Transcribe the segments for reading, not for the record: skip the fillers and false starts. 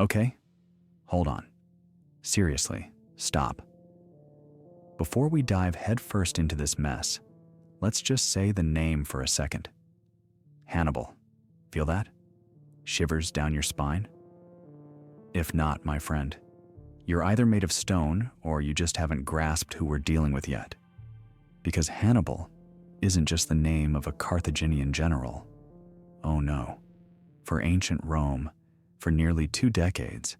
Okay, hold on. Seriously, stop. Before we dive headfirst into this mess, let's just say the name for a second. Hannibal. Feel that? Shivers down your spine? If not, my friend, you're either made of stone or you just haven't grasped who we're dealing with yet. Because Hannibal isn't just the name of a Carthaginian general. Oh no. For ancient Rome, for nearly 2 decades,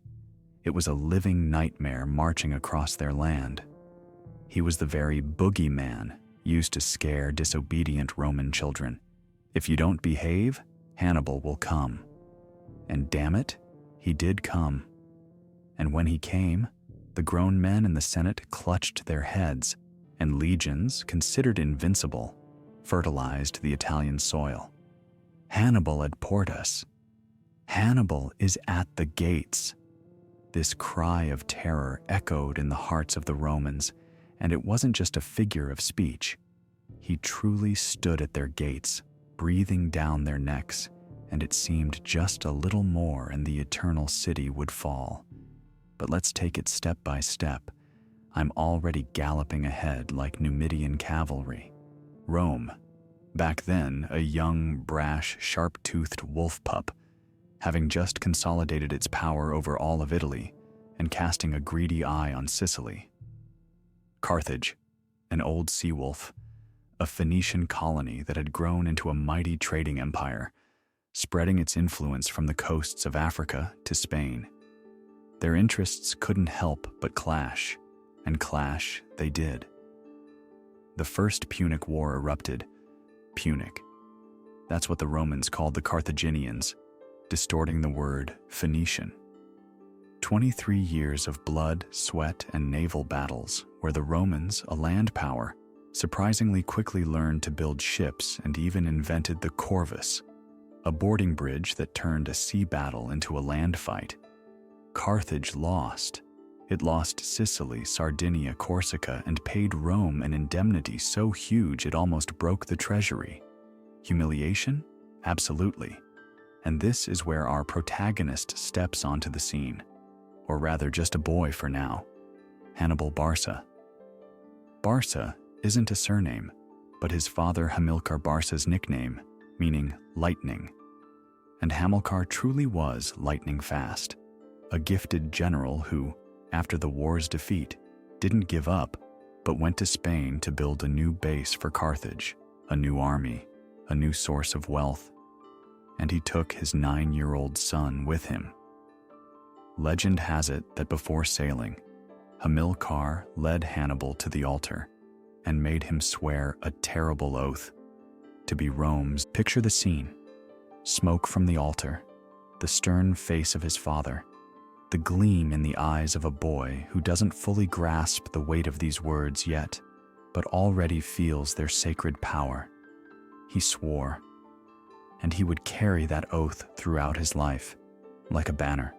it was a living nightmare marching across their land. He was the very boogeyman used to scare disobedient Roman children. If you don't behave, Hannibal will come. And damn it, he did come. And when he came, the grown men in the Senate clutched their heads, and legions, considered invincible, fertilized the Italian soil. Hannibal at Portus. Hannibal is at the gates. This cry of terror echoed in the hearts of the Romans, and it wasn't just a figure of speech. He truly stood at their gates, breathing down their necks, and it seemed just a little more and the eternal city would fall. But let's take it step by step. I'm already galloping ahead like Numidian cavalry. Rome, back then a young, brash, sharp-toothed wolf pup, having just consolidated its power over all of Italy and casting a greedy eye on Sicily. Carthage, an old sea wolf, a Phoenician colony that had grown into a mighty trading empire, spreading its influence from the coasts of Africa to Spain. Their interests couldn't help but clash, and clash they did. The First Punic War erupted. Punic. That's what the Romans called the Carthaginians, distorting the word Phoenician. 23 years of blood, sweat, and naval battles where the Romans, a land power, surprisingly quickly learned to build ships and even invented the corvus, a boarding bridge that turned a sea battle into a land fight. Carthage lost. It lost Sicily, Sardinia, Corsica, and paid Rome an indemnity so huge it almost broke the treasury. Humiliation? Absolutely. And this is where our protagonist steps onto the scene. Or rather, just a boy for now. Hannibal Barca. Barca isn't a surname, but his father Hamilcar Barca's nickname, meaning lightning. And Hamilcar truly was lightning fast, a gifted general who, after the war's defeat, didn't give up, but went to Spain to build a new base for Carthage, a new army, a new source of wealth. And he took his 9-year-old son with him. Legend has it that before sailing, Hamilcar led Hannibal to the altar and made him swear a terrible oath to be Rome's. Picture the scene. Smoke from the altar, the stern face of his father, the gleam in the eyes of a boy who doesn't fully grasp the weight of these words yet, but already feels their sacred power. He swore, and he would carry that oath throughout his life, like a banner.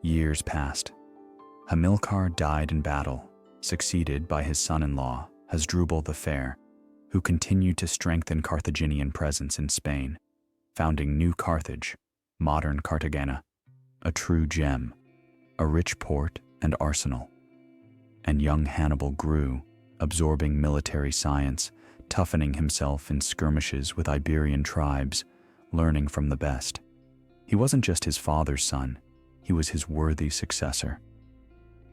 Years passed. Hamilcar died in battle, succeeded by his son-in-law, Hasdrubal the Fair, who continued to strengthen Carthaginian presence in Spain, founding New Carthage, modern Cartagena, a true gem, a rich port and arsenal. And young Hannibal grew, absorbing military science, toughening himself in skirmishes with Iberian tribes, learning from the best. He wasn't just his father's son, he was his worthy successor.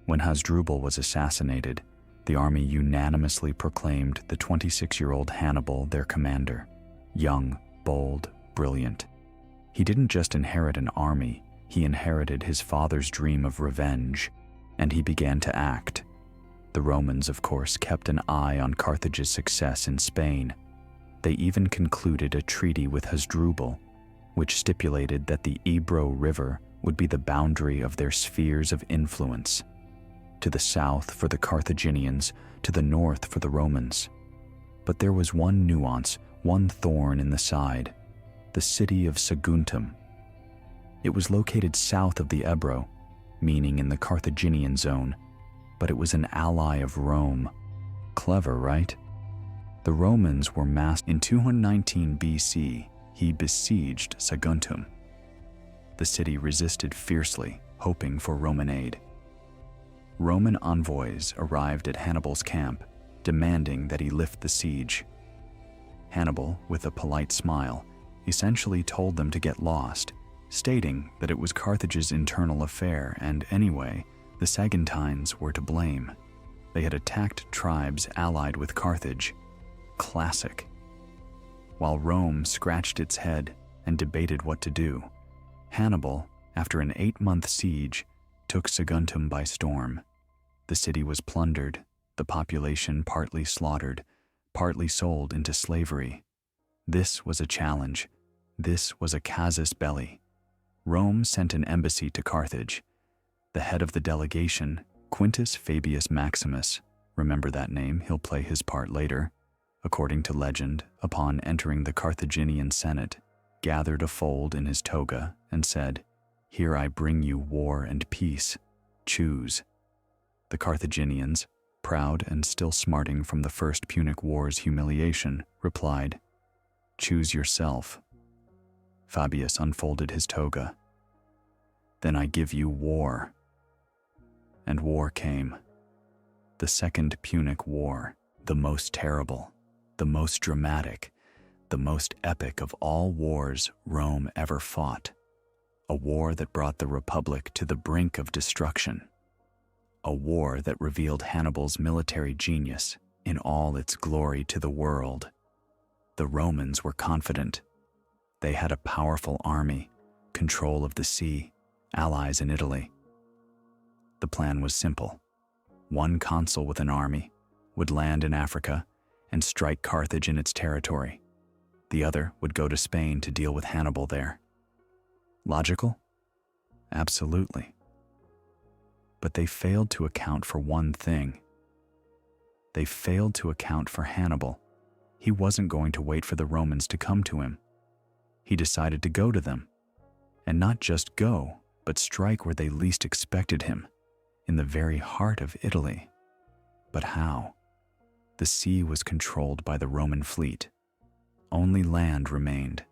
When Hasdrubal was assassinated, the army unanimously proclaimed the 26-year-old Hannibal their commander, young, bold, brilliant. He didn't just inherit an army, he inherited his father's dream of revenge, and he began to act. The Romans, of course, kept an eye on Carthage's success in Spain. They even concluded a treaty with Hasdrubal, which stipulated that the Ebro River would be the boundary of their spheres of influence. To the south for the Carthaginians, to the north for the Romans. But there was one nuance, one thorn in the side: the city of Saguntum. It was located south of the Ebro, meaning in the Carthaginian zone, but it was an ally of Rome. Clever, right? The Romans were massed in 219 BC. He besieged Saguntum. the city resisted fiercely, hoping for Roman aid. Roman envoys arrived at Hannibal's camp, demanding that he lift the siege. Hannibal, with a polite smile, essentially told them to get lost, stating that it was Carthage's internal affair and anyway, the Saguntines were to blame. They had attacked tribes allied with Carthage. Classic. While Rome scratched its head and debated what to do, Hannibal, after an 8-month siege, took Saguntum by storm. The city was plundered, the population partly slaughtered, partly sold into slavery. This was a challenge. This was a casus belli. Rome sent an embassy to Carthage. The head of the delegation, Quintus Fabius Maximus, remember that name, he'll play his part later, according to legend, upon entering the Carthaginian Senate, gathered a fold in his toga and said, "Here I bring you war and peace. Choose." The Carthaginians, proud and still smarting from the First Punic War's humiliation, replied, "Choose yourself." Fabius unfolded his toga. "Then I give you war." And war came. The Second Punic War, the most terrible, the most dramatic, the most epic of all wars Rome ever fought. A war that brought the Republic to the brink of destruction. A war that revealed Hannibal's military genius in all its glory to the world. The Romans were confident. They had a powerful army, control of the sea, allies in Italy. The plan was simple. One consul with an army would land in Africa and strike Carthage in its territory. The other would go to Spain to deal with Hannibal there. Logical? Absolutely. But they failed to account for one thing. They failed to account for Hannibal. He wasn't going to wait for the Romans to come to him. He decided to go to them. And not just go, but strike where they least expected him, in the very heart of Italy. But how? The sea was controlled by the Roman fleet. Only land remained,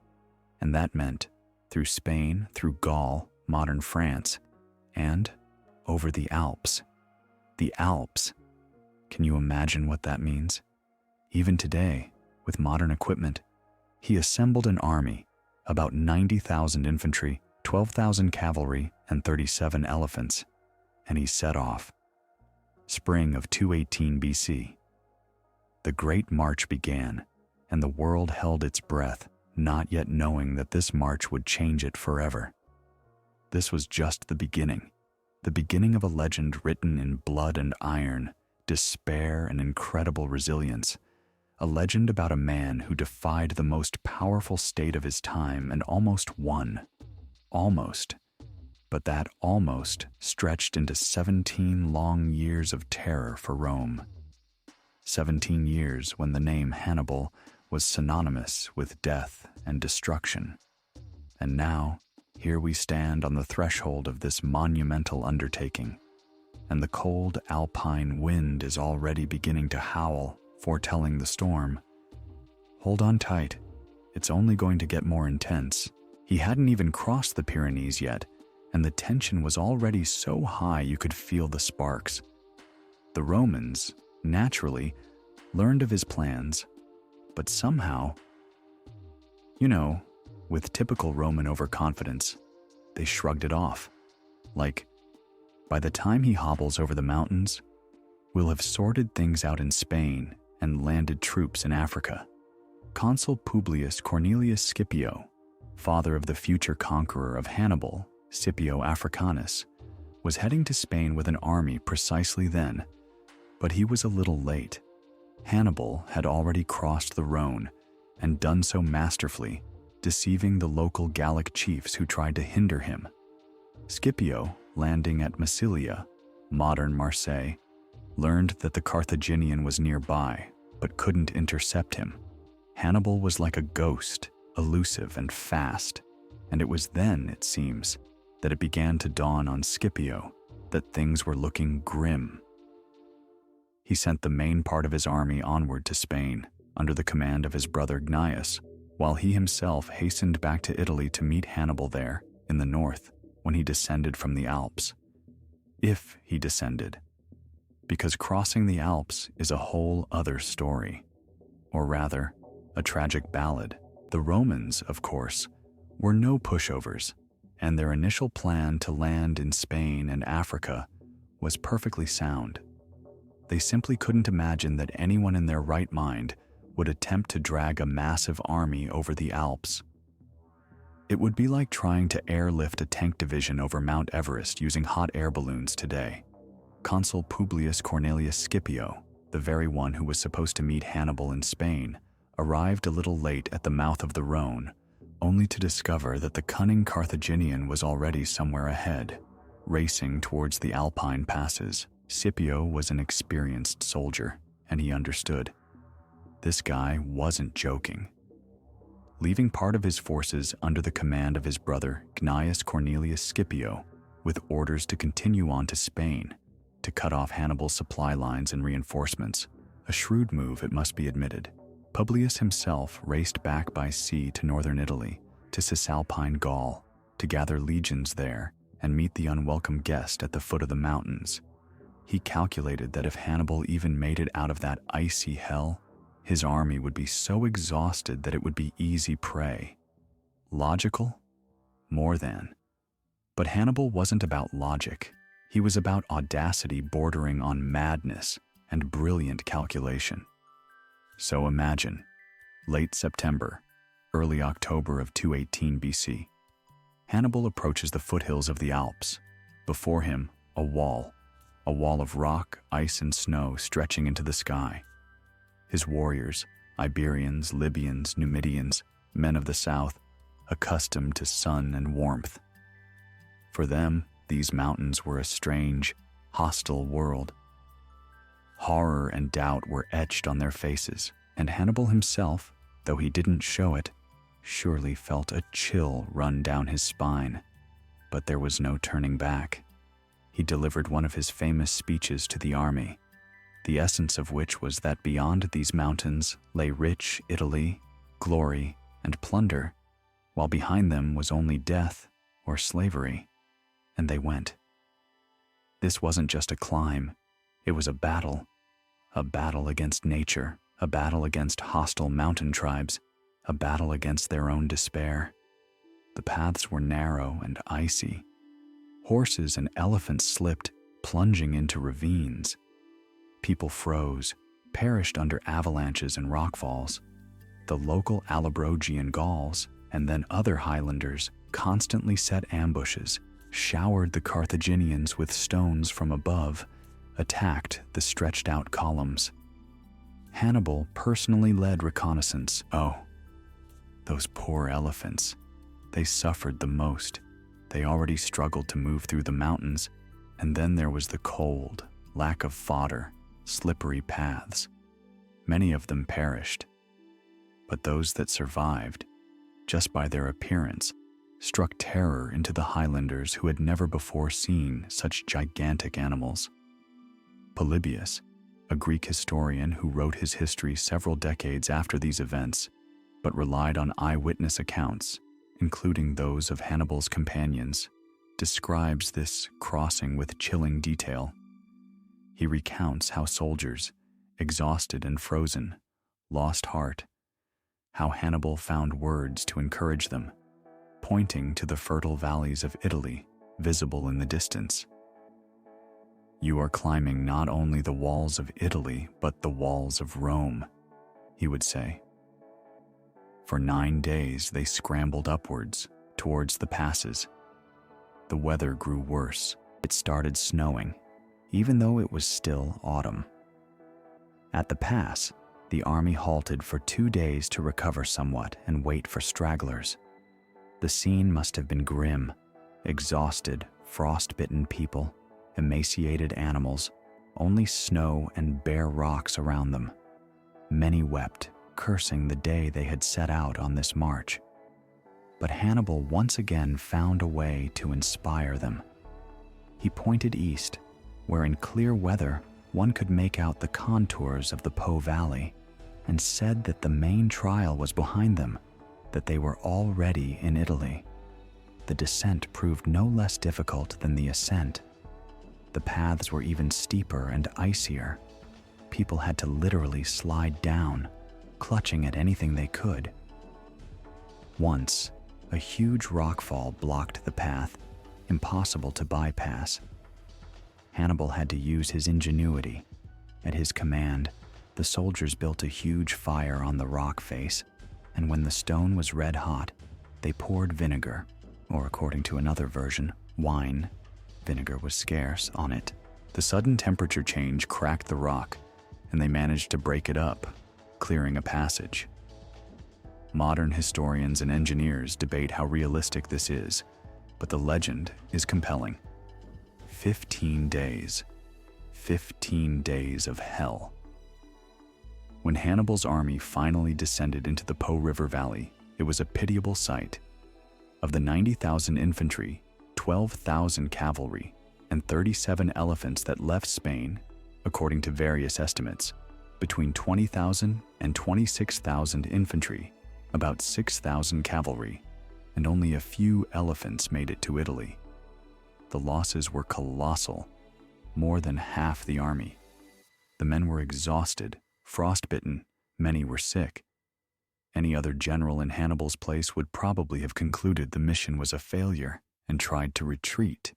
and that meant through Spain, through Gaul, modern France, and over the Alps. The Alps. Can you imagine what that means? Even today, with modern equipment, he assembled an army, about 90,000 infantry, 12,000 cavalry, and 37 elephants, and he set off. Spring of 218 BC. The Great March began, and the world held its breath, not yet knowing that this march would change it forever. This was just the beginning of a legend written in blood and iron, despair and incredible resilience, a legend about a man who defied the most powerful state of his time and almost won. Almost. But that almost stretched into 17 long years of terror for Rome. 17 years when the name Hannibal was synonymous with death and destruction. And now, here we stand on the threshold of this monumental undertaking, and the cold alpine wind is already beginning to howl, foretelling the storm. Hold on tight. It's only going to get more intense. He hadn't even crossed the Pyrenees yet, and the tension was already so high you could feel the sparks. The Romans, naturally, learned of his plans, but somehow, with typical Roman overconfidence, they shrugged it off. Like, by the time he hobbles over the mountains, we'll have sorted things out in Spain and landed troops in Africa. Consul Publius Cornelius Scipio, father of the future conqueror of Hannibal, Scipio Africanus, was heading to Spain with an army precisely then, but he was a little late. Hannibal had already crossed the Rhone and done so masterfully, deceiving the local Gallic chiefs who tried to hinder him. Scipio, landing at Massilia, modern Marseille, learned that the Carthaginian was nearby, but couldn't intercept him. Hannibal was like a ghost, elusive and fast, and it was then, it seems, that it began to dawn on Scipio that things were looking grim. He sent the main part of his army onward to Spain, under the command of his brother Gnaeus, while he himself hastened back to Italy to meet Hannibal there in the north when he descended from the Alps. If he descended. Because crossing the Alps is a whole other story. Or rather, a tragic ballad. The Romans, of course, were no pushovers, and their initial plan to land in Spain and Africa was perfectly sound. They simply couldn't imagine that anyone in their right mind would attempt to drag a massive army over the Alps. It would be like trying to airlift a tank division over Mount Everest using hot air balloons today. Consul Publius Cornelius Scipio, the very one who was supposed to meet Hannibal in Spain, arrived a little late at the mouth of the Rhone, only to discover that the cunning Carthaginian was already somewhere ahead, racing towards the Alpine passes. Scipio was an experienced soldier, and he understood. This guy wasn't joking. Leaving part of his forces under the command of his brother Gnaeus Cornelius Scipio, with orders to continue on to Spain, to cut off Hannibal's supply lines and reinforcements, a shrewd move it must be admitted, Publius himself raced back by sea to northern Italy, to Cisalpine Gaul, to gather legions there and meet the unwelcome guest at the foot of the mountains. He calculated that if Hannibal even made it out of that icy hell, his army would be so exhausted that it would be easy prey. Logical? More than. But Hannibal wasn't about logic. He was about audacity bordering on madness and brilliant calculation. So imagine, late September, early October of 218 BC. Hannibal approaches the foothills of the Alps. Before him, a wall of rock, ice, and snow stretching into the sky. His warriors, Iberians, Libyans, Numidians, men of the south, accustomed to sun and warmth. For them, these mountains were a strange, hostile world. Horror and doubt were etched on their faces, and Hannibal himself, though he didn't show it, surely felt a chill run down his spine. But there was no turning back. He delivered one of his famous speeches to the army, the essence of which was that beyond these mountains lay rich Italy, glory, and plunder, while behind them was only death or slavery. And they went. This wasn't just a climb, it was a battle against nature, a battle against hostile mountain tribes, a battle against their own despair. The paths were narrow and icy. Horses and elephants slipped, plunging into ravines. People froze, perished under avalanches and rockfalls. The local Allobrogian Gauls, and then other Highlanders, constantly set ambushes, showered the Carthaginians with stones from above, attacked the stretched-out columns. Hannibal personally led reconnaissance. Oh, those poor elephants. They suffered the most. They already struggled to move through the mountains, and then there was the cold, lack of fodder, slippery paths. Many of them perished. But those that survived, just by their appearance, struck terror into the Highlanders who had never before seen such gigantic animals. Polybius, a Greek historian who wrote his history several decades after these events, but relied on eyewitness accounts, including those of Hannibal's companions, describes this crossing with chilling detail. He recounts how soldiers, exhausted and frozen, lost heart, how Hannibal found words to encourage them, pointing to the fertile valleys of Italy visible in the distance. "You are climbing not only the walls of Italy, but the walls of Rome," he would say. For 9 days they scrambled upwards, towards the passes. The weather grew worse. It started snowing, even though it was still autumn. At the pass, the army halted for 2 days to recover somewhat and wait for stragglers. The scene must have been grim. Exhausted, frost-bitten people, emaciated animals, only snow and bare rocks around them. Many wept, cursing the day they had set out on this march. But Hannibal once again found a way to inspire them. He pointed east, where in clear weather one could make out the contours of the Po Valley, and said that the main trial was behind them, that they were already in Italy. the descent proved no less difficult than the ascent. The paths were even steeper and icier. People had to literally slide down, clutching at anything they could. Once, a huge rockfall blocked the path, impossible to bypass. Hannibal had to use his ingenuity. At his command, the soldiers built a huge fire on the rock face, and when the stone was red hot, they poured vinegar, or according to another version, wine. Vinegar was scarce on it. The sudden temperature change cracked the rock, and they managed to break it up, clearing a passage. Modern historians and engineers debate how realistic this is, but the legend is compelling. 15 days. 15 days of hell. When Hannibal's army finally descended into the Po River Valley, it was a pitiable sight. Of the 90,000 infantry, 12,000 cavalry, and 37 elephants that left Spain, according to various estimates, between 20,000 and 26,000 infantry, about 6,000 cavalry, and only a few elephants made it to Italy. The losses were colossal, more than half the army. The men were exhausted, frostbitten, many were sick. Any other general in Hannibal's place would probably have concluded the mission was a failure and tried to retreat.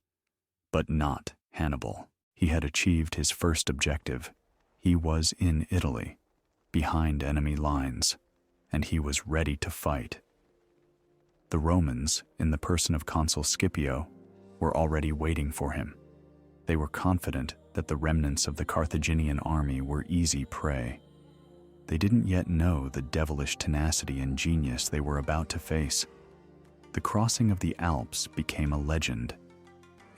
But not Hannibal. He had achieved his first objective. He was in Italy, behind enemy lines, and he was ready to fight. The Romans, in the person of Consul Scipio, were already waiting for him. They were confident that the remnants of the Carthaginian army were easy prey. They didn't yet know the devilish tenacity and genius they were about to face. The crossing of the Alps became a legend.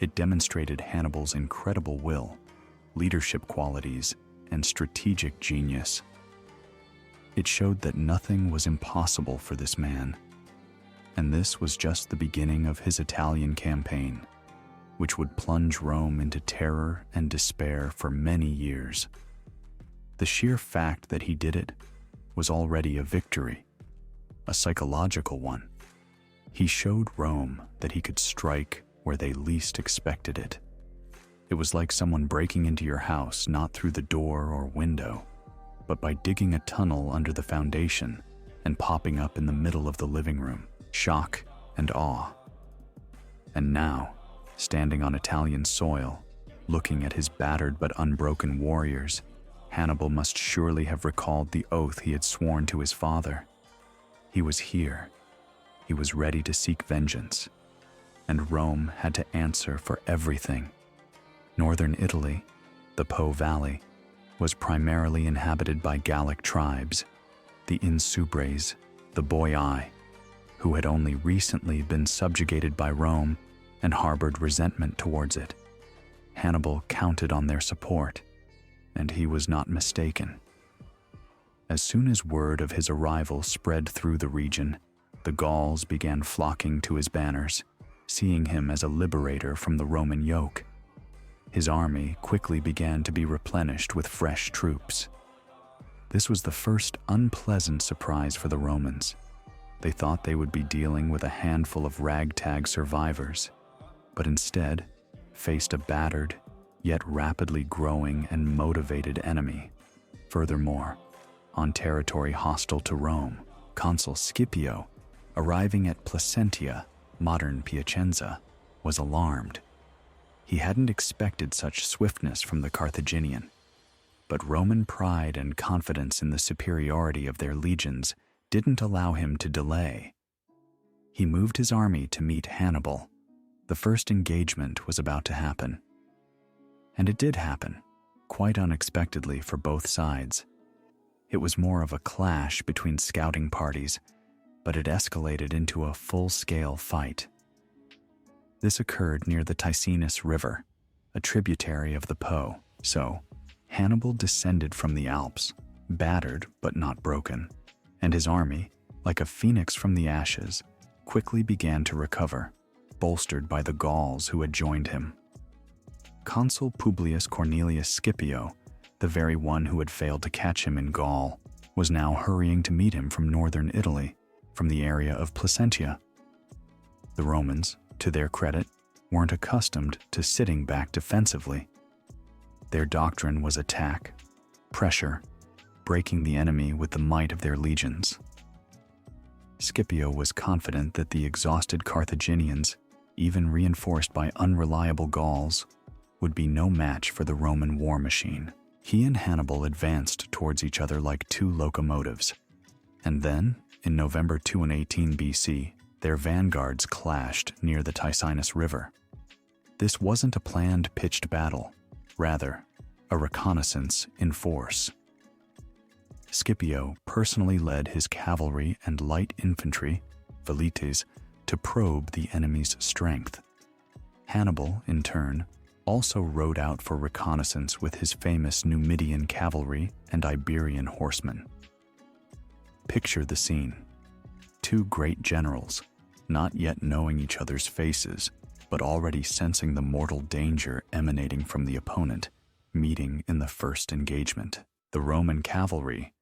It demonstrated Hannibal's incredible will, leadership qualities, and strategic genius. It showed that nothing was impossible for this man. And this was just the beginning of his Italian campaign, which would plunge Rome into terror and despair for many years. The sheer fact that he did it was already a victory, a psychological one. He showed Rome that he could strike where they least expected it. It was like someone breaking into your house not through the door or window, but by digging a tunnel under the foundation and popping up in the middle of the living room. Shock and awe. And now, standing on Italian soil, looking at his battered but unbroken warriors, Hannibal must surely have recalled the oath he had sworn to his father. He was here. He was ready to seek vengeance. And Rome had to answer for everything. Northern Italy, the Po Valley, was primarily inhabited by Gallic tribes, the Insubres, the Boii, who had only recently been subjugated by Rome and harbored resentment towards it. Hannibal counted on their support, and he was not mistaken. As soon as word of his arrival spread through the region, the Gauls began flocking to his banners, seeing him as a liberator from the Roman yoke. His army quickly began to be replenished with fresh troops. This was the first unpleasant surprise for the Romans. They thought they would be dealing with a handful of ragtag survivors, but instead faced a battered, yet rapidly growing and motivated enemy. Furthermore, on territory hostile to Rome, Consul Scipio, arriving at Placentia, modern Piacenza, was alarmed. He hadn't expected such swiftness from the Carthaginian, but Roman pride and confidence in the superiority of their legions didn't allow him to delay. He moved his army to meet Hannibal. The first engagement was about to happen. And it did happen, quite unexpectedly for both sides. It was more of a clash between scouting parties, but it escalated into a full-scale fight. This occurred near the Ticinus River, a tributary of the Po. So, Hannibal descended from the Alps, battered but not broken, and his army, like a phoenix from the ashes, quickly began to recover, bolstered by the Gauls who had joined him. Consul Publius Cornelius Scipio, the very one who had failed to catch him in Gaul, was now hurrying to meet him from northern Italy, from the area of Placentia. The Romans, to their credit, weren't accustomed to sitting back defensively. Their doctrine was attack, pressure, breaking the enemy with the might of their legions. Scipio was confident that the exhausted Carthaginians, even reinforced by unreliable Gauls, would be no match for the Roman war machine. He and Hannibal advanced towards each other like two locomotives. And then, in November 218 BC, their vanguards clashed near the Ticinus River. This wasn't a planned pitched battle, rather, a reconnaissance in force. Scipio personally led his cavalry and light infantry, velites, to probe the enemy's strength. Hannibal, in turn, also rode out for reconnaissance with his famous Numidian cavalry and Iberian horsemen. Picture the scene. Two great generals, not yet knowing each other's faces, but already sensing the mortal danger emanating from the opponent, meeting in the first engagement. The Roman cavalry,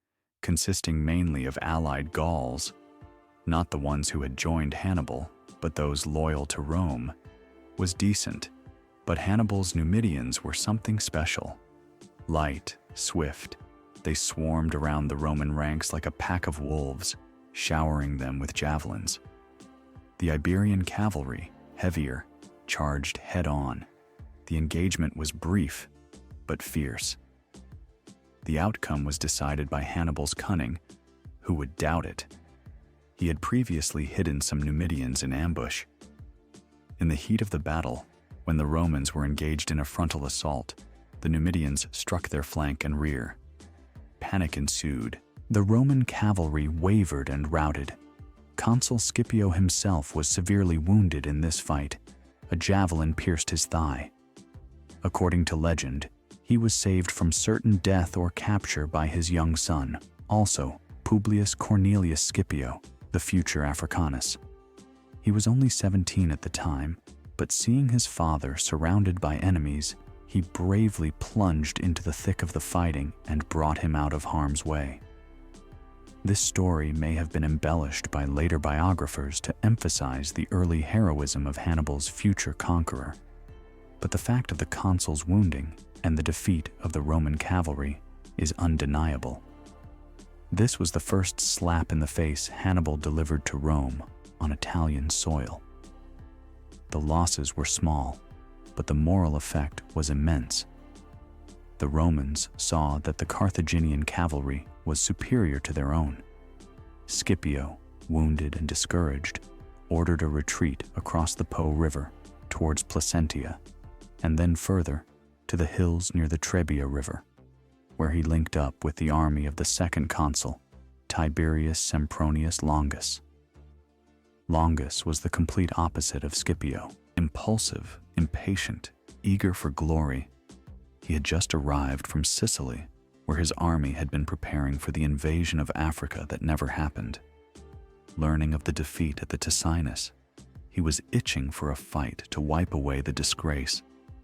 consisting mainly of allied Gauls, not the ones who had joined Hannibal, but those loyal to Rome, was decent, but Hannibal's Numidians were something special. Light, swift, they swarmed around the Roman ranks like a pack of wolves, showering them with javelins. The Iberian cavalry, heavier, charged head-on. The engagement was brief, but fierce. The outcome was decided by Hannibal's cunning. Who would doubt it? He had previously hidden some Numidians in ambush. In the heat of the battle, when the Romans were engaged in a frontal assault, the Numidians struck their flank and rear. Panic ensued. The Roman cavalry wavered and routed. Consul Scipio himself was severely wounded in this fight. A javelin pierced his thigh. According to legend, he was saved from certain death or capture by his young son, also Publius Cornelius Scipio, the future Africanus. He was only 17 at the time, but seeing his father surrounded by enemies, he bravely plunged into the thick of the fighting and brought him out of harm's way. This story may have been embellished by later biographers to emphasize the early heroism of Hannibal's future conqueror, but the fact of the consul's wounding and the defeat of the Roman cavalry is undeniable. This was the first slap in the face Hannibal delivered to Rome on Italian soil. The losses were small, but the moral effect was immense. The Romans saw that the Carthaginian cavalry was superior to their own. Scipio, wounded and discouraged, ordered a retreat across the Po River towards Placentia, and then further to the hills near the Trebia River, where he linked up with the army of the second consul, Tiberius Sempronius Longus. Longus was the complete opposite of Scipio, impulsive, impatient, eager for glory. He had just arrived from Sicily, where his army had been preparing for the invasion of Africa that never happened. Learning of the defeat at the Ticinus, he was itching for a fight to wipe away the disgrace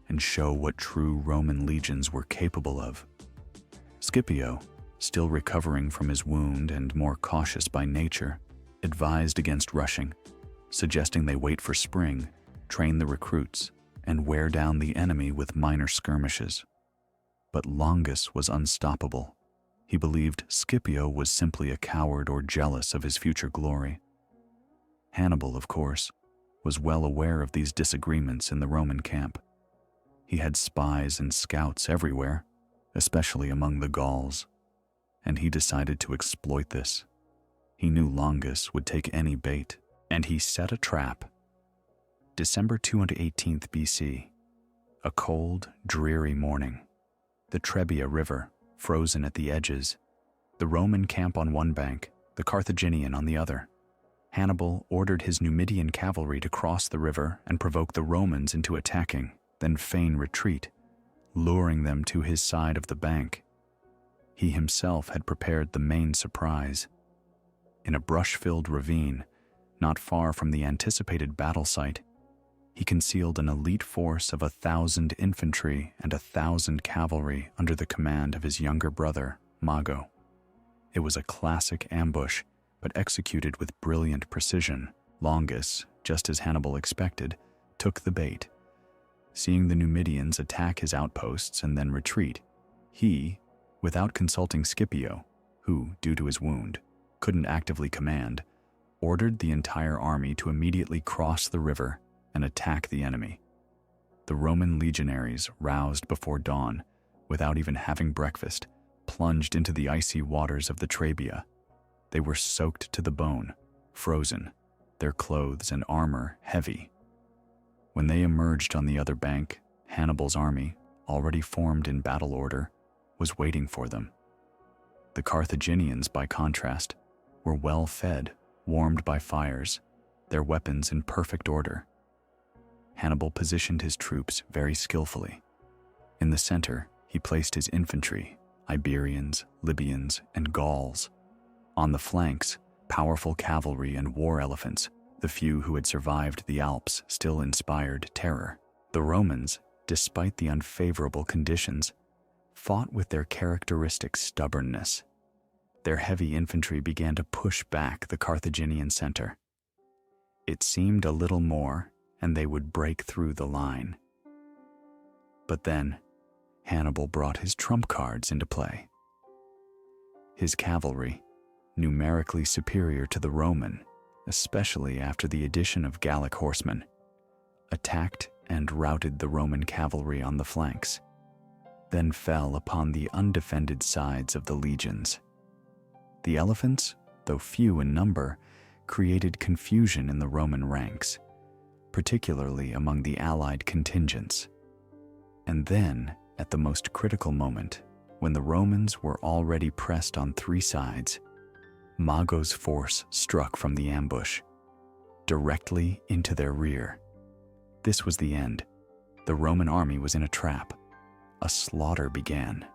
and show what true Roman legions were capable of. Scipio, still recovering from his wound and more cautious by nature, advised against rushing, suggesting they wait for spring, train the recruits, and wear down the enemy with minor skirmishes. But Longus was unstoppable. He believed Scipio was simply a coward or jealous of his future glory. Hannibal, of course, was well aware of these disagreements in the Roman camp. He had spies and scouts everywhere, especially among the Gauls, and he decided to exploit this. He knew Longus would take any bait, and he set a trap. December 218 BC, a cold, dreary morning. The Trebia River, frozen at the edges, the Roman camp on one bank, the Carthaginian on the other. Hannibal ordered his Numidian cavalry to cross the river and provoke the Romans into attacking, then feign retreat, luring them to his side of the bank. He himself had prepared the main surprise. In a brush-filled ravine, not far from the anticipated battle site, he concealed an elite force of 1,000 infantry and 1,000 cavalry under the command of his younger brother, Mago. It was a classic ambush, but executed with brilliant precision. Longus, just as Hannibal expected, took the bait. Seeing the Numidians attack his outposts and then retreat, he, without consulting Scipio, who, due to his wound, couldn't actively command, ordered the entire army to immediately cross the river and attack the enemy. The Roman legionaries, roused before dawn, without even having breakfast, plunged into the icy waters of the Trebia. They were soaked to the bone, frozen, their clothes and armor heavy. When they emerged on the other bank, Hannibal's army, already formed in battle order, was waiting for them. The Carthaginians, by contrast, were well fed, warmed by fires, their weapons in perfect order. Hannibal positioned his troops very skillfully. In the center, he placed his infantry, Iberians, Libyans, and Gauls. On the flanks, powerful cavalry and war elephants, the few who had survived the Alps still inspired terror. The Romans, despite the unfavorable conditions, fought with their characteristic stubbornness. Their heavy infantry began to push back the Carthaginian center. It seemed a little more, and they would break through the line. But then, Hannibal brought his trump cards into play. His cavalry, numerically superior to the Roman, especially after the addition of Gallic horsemen, attacked and routed the Roman cavalry on the flanks, then fell upon the undefended sides of the legions. The elephants, though few in number, created confusion in the Roman ranks, particularly among the allied contingents. And then, at the most critical moment, when the Romans were already pressed on three sides, Mago's force struck from the ambush, directly into their rear. This was the end. The Roman army was in a trap. A slaughter began.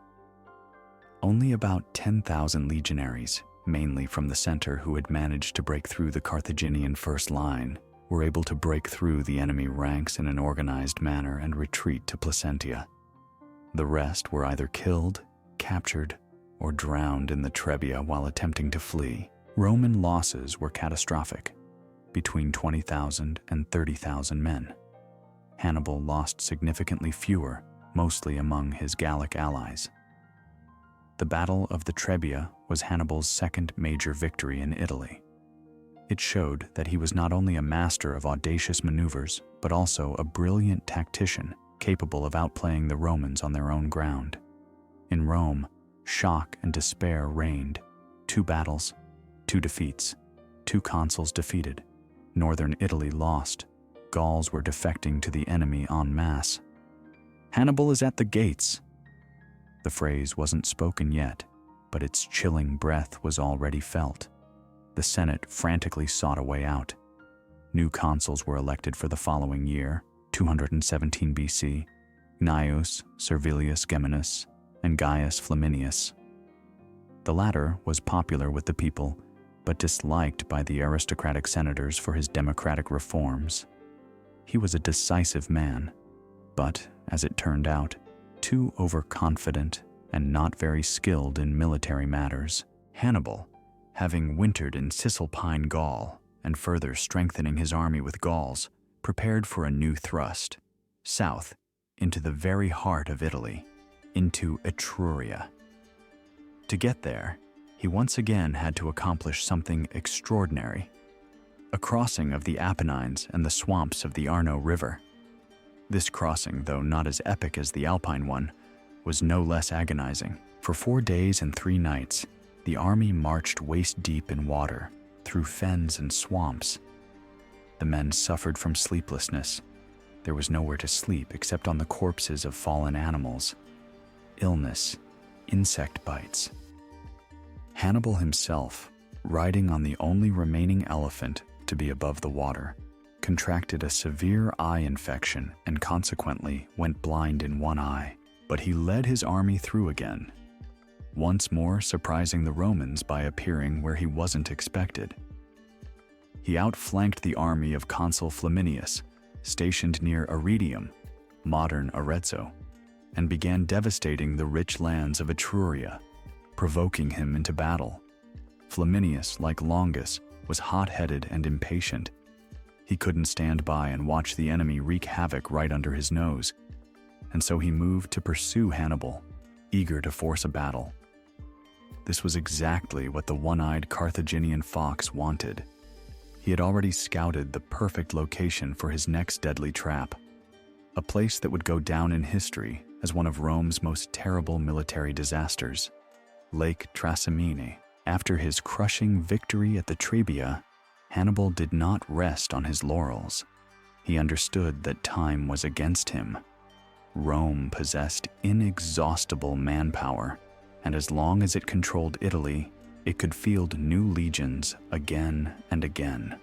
Only about 10,000 legionaries, mainly from the center who had managed to break through the Carthaginian first line, were able to break through the enemy ranks in an organized manner and retreat to Placentia. The rest were either killed, captured, or drowned in the Trebia while attempting to flee. Roman losses were catastrophic, between 20,000 and 30,000 men. Hannibal lost significantly fewer, mostly among his Gallic allies. The Battle of the Trebia was Hannibal's second major victory in Italy. It showed that he was not only a master of audacious maneuvers, but also a brilliant tactician capable of outplaying the Romans on their own ground. In Rome, shock and despair reigned. 2 battles, 2 defeats, 2 consuls defeated, northern Italy lost, Gauls were defecting to the enemy en masse. "Hannibal is at the gates." The phrase wasn't spoken yet, but its chilling breath was already felt. The Senate frantically sought a way out. New consuls were elected for the following year, 217 BC, Gnaeus Servilius Geminus and Gaius Flaminius. The latter was popular with the people, but disliked by the aristocratic senators for his democratic reforms. He was a decisive man, but, as it turned out, too overconfident and not very skilled in military matters. Hannibal, having wintered in Cisalpine Gaul and further strengthening his army with Gauls, prepared for a new thrust, south, into the very heart of Italy, into Etruria. To get there, he once again had to accomplish something extraordinary: a crossing of the Apennines and the swamps of the Arno River. This crossing, though not as epic as the Alpine one, was no less agonizing. For 4 days and 3 nights, the army marched waist-deep in water, through fens and swamps. The men suffered from sleeplessness. There was nowhere to sleep except on the corpses of fallen animals. Illness, insect bites. Hannibal himself, riding on the only remaining elephant to be above the water, contracted a severe eye infection and consequently went blind in one eye. But he led his army through again, once more surprising the Romans by appearing where he wasn't expected. He outflanked the army of Consul Flaminius, stationed near Arretium, modern Arezzo, and began devastating the rich lands of Etruria, provoking him into battle. Flaminius, like Longus, was hot-headed and impatient. He couldn't stand by and watch the enemy wreak havoc right under his nose, and so he moved to pursue Hannibal, eager to force a battle. This was exactly what the one-eyed Carthaginian fox wanted. He had already scouted the perfect location for his next deadly trap, a place that would go down in history as one of Rome's most terrible military disasters, Lake Trasimene. After his crushing victory at the Trebia, Hannibal did not rest on his laurels. He understood that time was against him. Rome possessed inexhaustible manpower, and as long as it controlled Italy, it could field new legions again and again.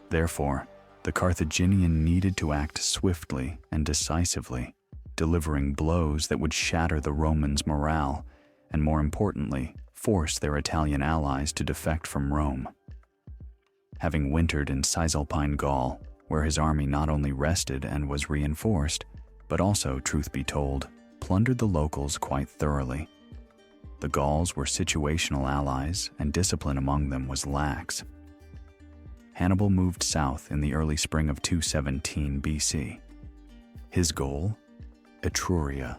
Therefore, the Carthaginian needed to act swiftly and decisively, delivering blows that would shatter the Romans' morale and, more importantly, force their Italian allies to defect from Rome. Having wintered in Cisalpine Gaul, where his army not only rested and was reinforced, but also, truth be told, plundered the locals quite thoroughly. The Gauls were situational allies, and discipline among them was lax. Hannibal moved south in the early spring of 217 BC. His goal? Etruria,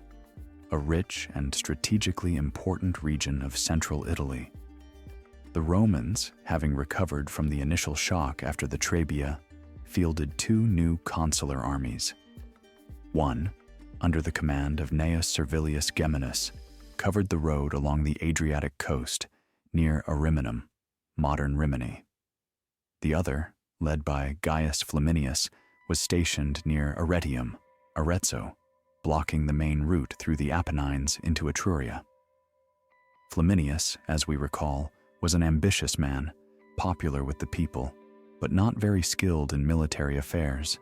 a rich and strategically important region of central Italy. The Romans, having recovered from the initial shock after the Trebia, fielded two new consular armies. One, under the command of Gnaeus Servilius Geminus, covered the road along the Adriatic coast near Ariminum, modern Rimini. The other, led by Gaius Flaminius, was stationed near Arretium, Arezzo, blocking the main route through the Apennines into Etruria. Flaminius, as we recall, was an ambitious man, popular with the people, but not very skilled in military affairs,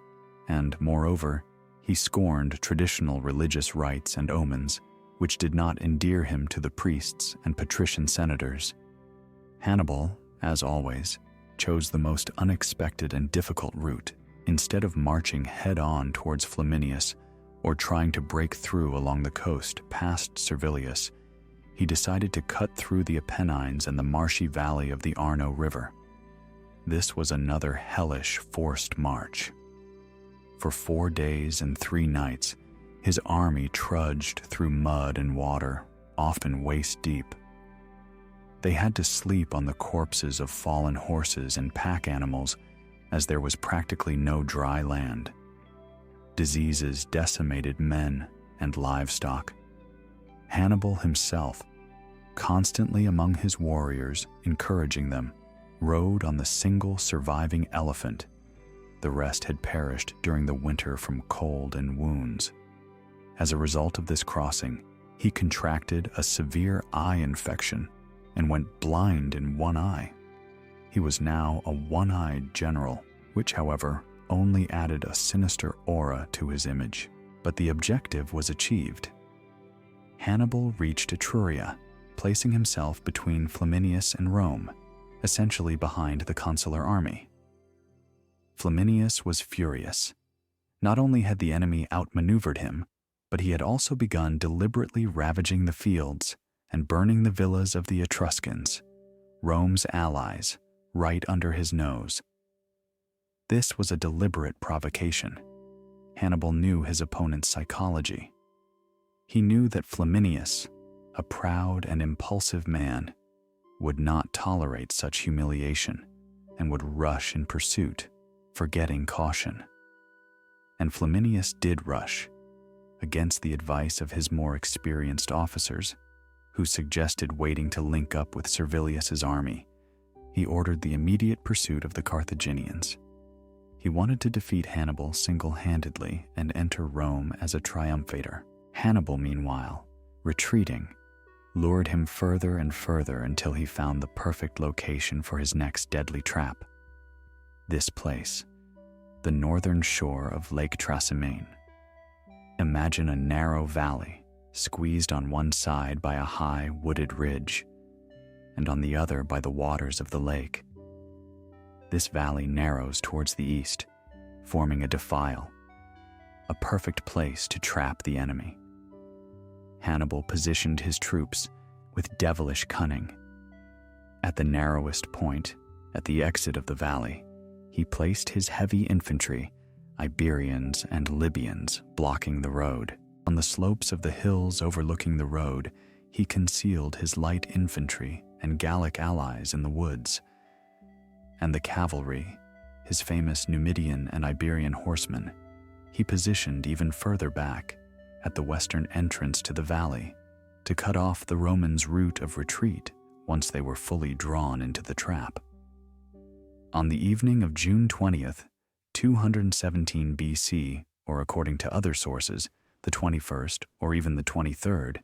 and, moreover, he scorned traditional religious rites and omens, which did not endear him to the priests and patrician senators. Hannibal, as always, chose the most unexpected and difficult route. Instead of marching head-on towards Flaminius or trying to break through along the coast past Servilius, he decided to cut through the Apennines and the marshy valley of the Arno River. This was another hellish forced march. For 4 days and 3 nights, his army trudged through mud and water, often waist-deep. They had to sleep on the corpses of fallen horses and pack animals, as there was practically no dry land. Diseases decimated men and livestock. Hannibal himself, constantly among his warriors, encouraging them, rode on the single surviving elephant. The rest had perished during the winter from cold and wounds. As a result of this crossing, he contracted a severe eye infection and went blind in one eye. He was now a one-eyed general, which, however, only added a sinister aura to his image. But the objective was achieved. Hannibal reached Etruria, placing himself between Flaminius and Rome, essentially behind the consular army. Flaminius was furious. Not only had the enemy outmaneuvered him, but he had also begun deliberately ravaging the fields and burning the villas of the Etruscans, Rome's allies, right under his nose. This was a deliberate provocation. Hannibal knew his opponent's psychology. He knew that Flaminius, a proud and impulsive man, would not tolerate such humiliation and would rush in pursuit, forgetting caution. And Flaminius did rush, against the advice of his more experienced officers, who suggested waiting to link up with Servilius's army. He ordered the immediate pursuit of the Carthaginians. He wanted to defeat Hannibal single-handedly and enter Rome as a triumphator. Hannibal, meanwhile, retreating, lured him further and further until he found the perfect location for his next deadly trap. This place, the northern shore of Lake Trasimene. Imagine a narrow valley, squeezed on one side by a high wooded ridge, and on the other by the waters of the lake. This valley narrows towards the east, forming a defile, a perfect place to trap the enemy. Hannibal positioned his troops with devilish cunning. At the narrowest point, at the exit of the valley, he placed his heavy infantry, Iberians and Libyans, blocking the road. On the slopes of the hills overlooking the road, he concealed his light infantry and Gallic allies in the woods. And the cavalry, his famous Numidian and Iberian horsemen, he positioned even further back, at the western entrance to the valley, to cut off the Romans' route of retreat once they were fully drawn into the trap. On the evening of June 20th, 217 BC, or according to other sources, the 21st or even the 23rd,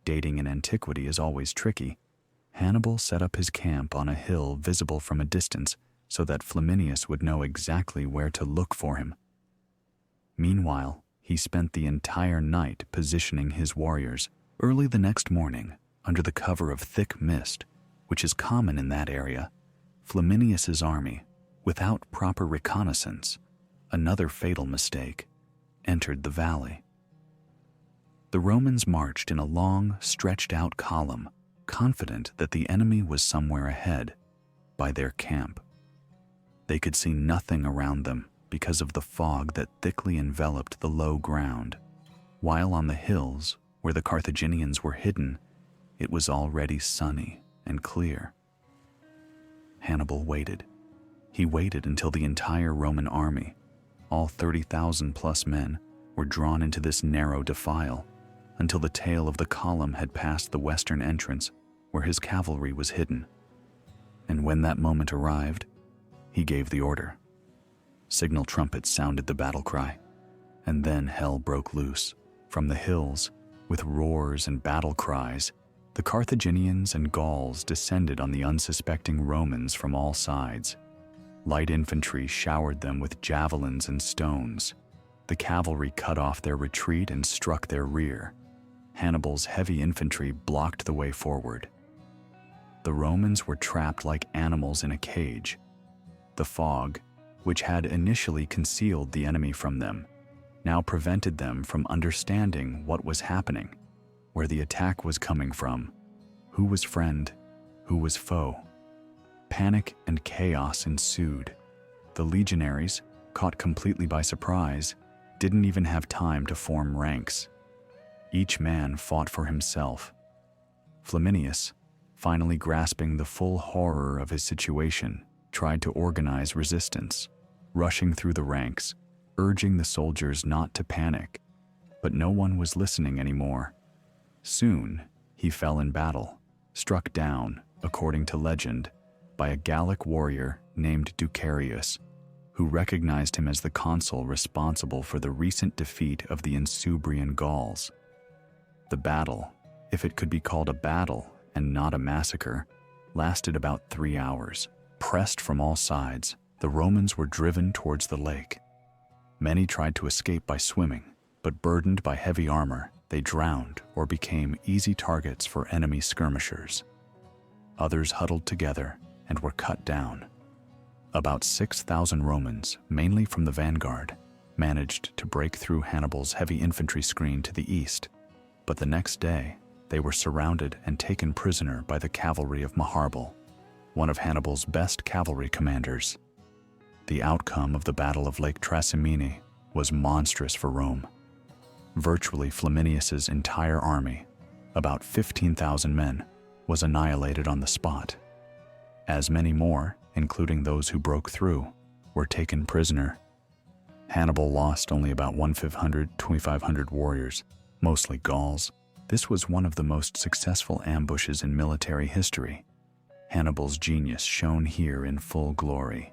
dating in antiquity is always tricky, Hannibal set up his camp on a hill visible from a distance so that Flaminius would know exactly where to look for him. Meanwhile, he spent the entire night positioning his warriors. Early the next morning, under the cover of thick mist, which is common in that area, Flaminius's army, without proper reconnaissance, another fatal mistake, entered the valley. The Romans marched in a long, stretched-out column, confident that the enemy was somewhere ahead, by their camp. They could see nothing around them because of the fog that thickly enveloped the low ground, while on the hills, where the Carthaginians were hidden, it was already sunny and clear. Hannibal waited. He waited until the entire Roman army, all 30,000 plus men, were drawn into this narrow defile, until the tail of the column had passed the western entrance where his cavalry was hidden. And when that moment arrived, he gave the order. Signal trumpets sounded the battle cry, and then hell broke loose. From the hills, with roars and battle cries, the Carthaginians and Gauls descended on the unsuspecting Romans from all sides. Light infantry showered them with javelins and stones. The cavalry cut off their retreat and struck their rear. Hannibal's heavy infantry blocked the way forward. The Romans were trapped like animals in a cage. The fog, which had initially concealed the enemy from them, now prevented them from understanding what was happening, where the attack was coming from, who was friend, who was foe. Panic and chaos ensued. The legionaries, caught completely by surprise, didn't even have time to form ranks. Each man fought for himself. Flaminius, finally grasping the full horror of his situation, tried to organize resistance, rushing through the ranks, urging the soldiers not to panic. But no one was listening anymore. Soon, he fell in battle, struck down, according to legend, by a Gallic warrior named Ducarius, who recognized him as the consul responsible for the recent defeat of the Insubrian Gauls. The battle, if it could be called a battle and not a massacre, lasted about 3 hours. Pressed from all sides, the Romans were driven towards the lake. Many tried to escape by swimming, but burdened by heavy armor, they drowned or became easy targets for enemy skirmishers. Others huddled together and were cut down. About 6,000 Romans, mainly from the vanguard, managed to break through Hannibal's heavy infantry screen to the east, but the next day they were surrounded and taken prisoner by the cavalry of Maharbal, one of Hannibal's best cavalry commanders. The outcome of the Battle of Lake Trasimene was monstrous for Rome. Virtually Flaminius's entire army, about 15,000 men, was annihilated on the spot. As many more, including those who broke through, were taken prisoner. Hannibal lost only about 2,500 warriors, mostly Gauls. This was one of the most successful ambushes in military history. Hannibal's genius shone here in full glory.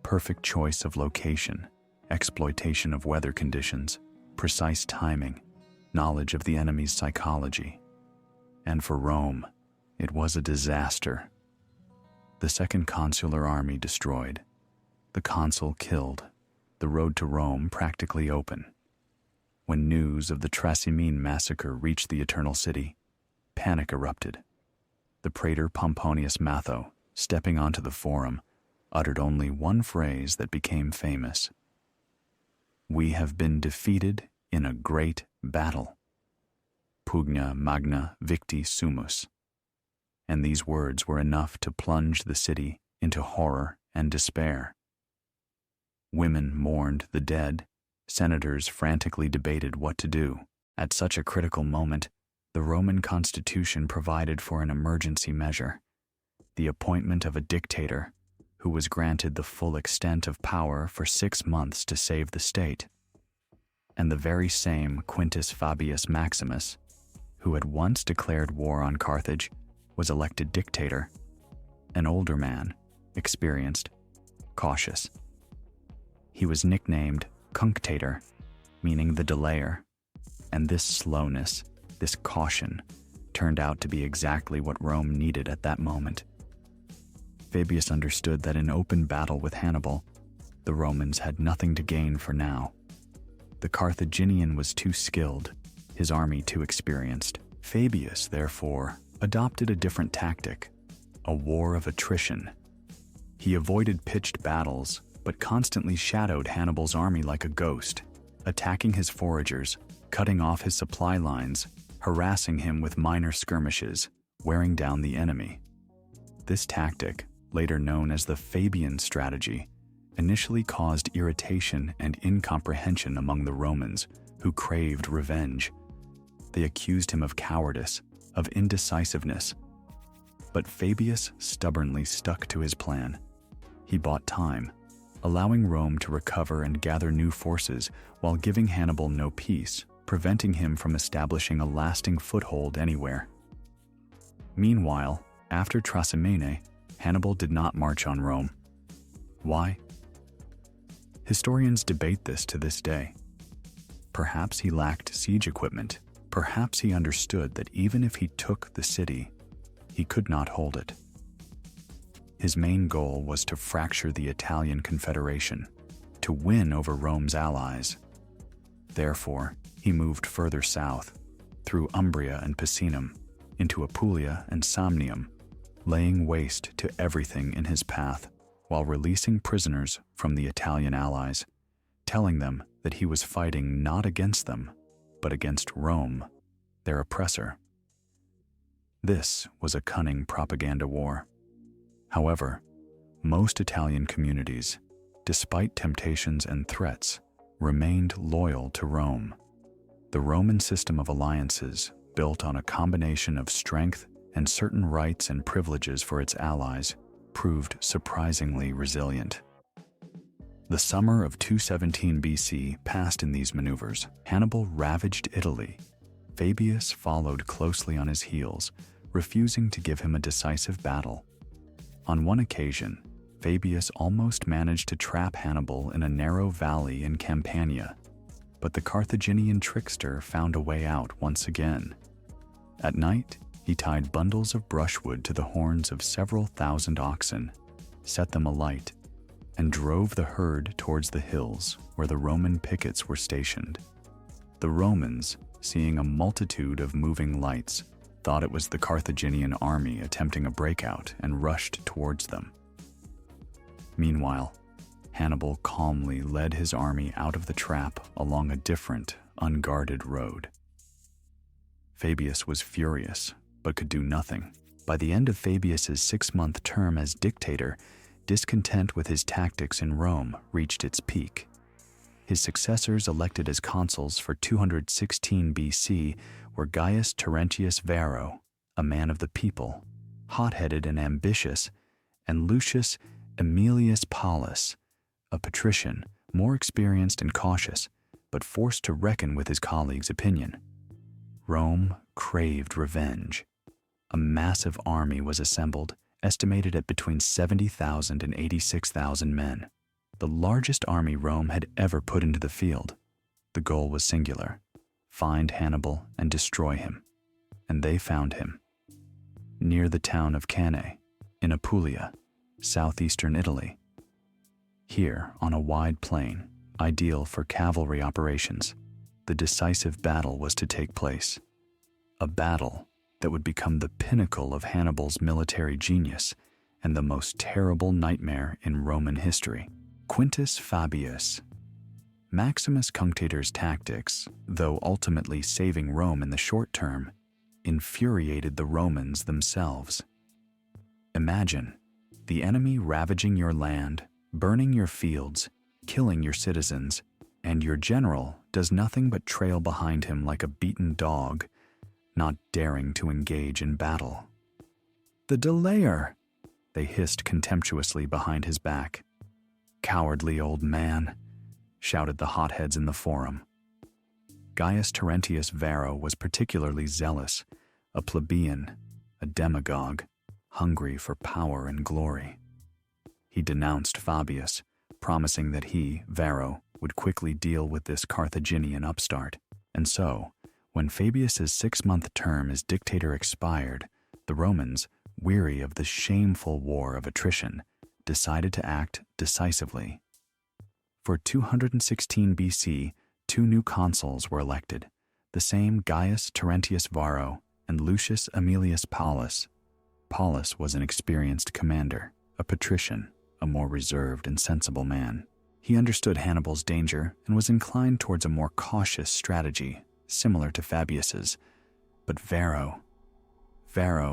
Perfect choice of location, exploitation of weather conditions, precise timing, knowledge of the enemy's psychology. And for Rome, it was a disaster. The second consular army destroyed, the consul killed, the road to Rome practically open. When news of the Trasimene massacre reached the Eternal City, panic erupted. The praetor Pomponius Matho, stepping onto the forum, uttered only one phrase that became famous. "We have been defeated in a great battle. Pugna magna victi sumus." And these words were enough to plunge the city into horror and despair. Women mourned the dead. Senators frantically debated what to do. At such a critical moment, the Roman constitution provided for an emergency measure: the appointment of a dictator who was granted the full extent of power for 6 months to save the state. And the very same Quintus Fabius Maximus, who had once declared war on Carthage, was elected dictator, an older man, experienced, cautious. He was nicknamed Cunctator, meaning the delayer, and this slowness, this caution, turned out to be exactly what Rome needed at that moment. Fabius understood that in open battle with Hannibal, the Romans had nothing to gain for now. The Carthaginian was too skilled, his army too experienced. Fabius, therefore, adopted a different tactic: a war of attrition. He avoided pitched battles, but constantly shadowed Hannibal's army like a ghost, attacking his foragers, cutting off his supply lines, harassing him with minor skirmishes, wearing down the enemy. This tactic, later known as the Fabian strategy, initially caused irritation and incomprehension among the Romans, who craved revenge. They accused him of cowardice, of indecisiveness. But Fabius stubbornly stuck to his plan. He bought time, allowing Rome to recover and gather new forces while giving Hannibal no peace, preventing him from establishing a lasting foothold anywhere. Meanwhile, after Trasimene, Hannibal did not march on Rome. Why? Historians debate this to this day. Perhaps he lacked siege equipment. Perhaps he understood that even if he took the city, he could not hold it. His main goal was to fracture the Italian Confederation, to win over Rome's allies. Therefore, he moved further south, through Umbria and Picenum, into Apulia and Samnium, laying waste to everything in his path, while releasing prisoners from the Italian allies, telling them that he was fighting not against them, but against Rome, their oppressor. This was a cunning propaganda war. However, most Italian communities, despite temptations and threats, remained loyal to Rome. The Roman system of alliances, built on a combination of strength and certain rights and privileges for its allies, proved surprisingly resilient. The summer of 217 BC passed in these maneuvers. Hannibal ravaged Italy. Fabius followed closely on his heels, refusing to give him a decisive battle. On one occasion, Fabius almost managed to trap Hannibal in a narrow valley in Campania, but the Carthaginian trickster found a way out once again. At night, he tied bundles of brushwood to the horns of several thousand oxen, set them alight, and drove the herd towards the hills where the Roman pickets were stationed. The Romans, seeing a multitude of moving lights, thought it was the Carthaginian army attempting a breakout and rushed towards them. Meanwhile, Hannibal calmly led his army out of the trap along a different, unguarded road. Fabius was furious, but could do nothing. By the end of Fabius's 6-month term as dictator, discontent with his tactics in Rome reached its peak. His successors elected as consuls for 216 BC were Gaius Terentius Varro, a man of the people, hot-headed and ambitious, and Lucius Aemilius Paulus, a patrician, more experienced and cautious, but forced to reckon with his colleagues' opinion. Rome craved revenge. A massive army was assembled, estimated at between 70,000 and 86,000 men, the largest army Rome had ever put into the field. The goal was singular: find Hannibal and destroy him. And they found him. Near the town of Cannae, in Apulia, southeastern Italy. Here, on a wide plain, ideal for cavalry operations, the decisive battle was to take place. A battle that would become the pinnacle of Hannibal's military genius and the most terrible nightmare in Roman history. Quintus Fabius. Maximus Cunctator's tactics, though ultimately saving Rome in the short term, infuriated the Romans themselves. Imagine the enemy ravaging your land, burning your fields, killing your citizens, and your general does nothing but trail behind him like a beaten dog, not daring to engage in battle. "The delayer!" they hissed contemptuously behind his back. "Cowardly old man," shouted the hotheads in the forum. Gaius Terentius Varro was particularly zealous, a plebeian, a demagogue, hungry for power and glory. He denounced Fabius, promising that he, Varro, would quickly deal with this Carthaginian upstart. And so, when Fabius's 6-month term as dictator expired, the Romans, weary of the shameful war of attrition, decided to act decisively. For 216 BC, 2 new consuls were elected, the same Gaius Terentius Varro and Lucius Aemilius Paulus. Paulus was an experienced commander, a patrician, a more reserved and sensible man. He understood Hannibal's danger and was inclined towards a more cautious strategy, similar to Fabius's. But Varro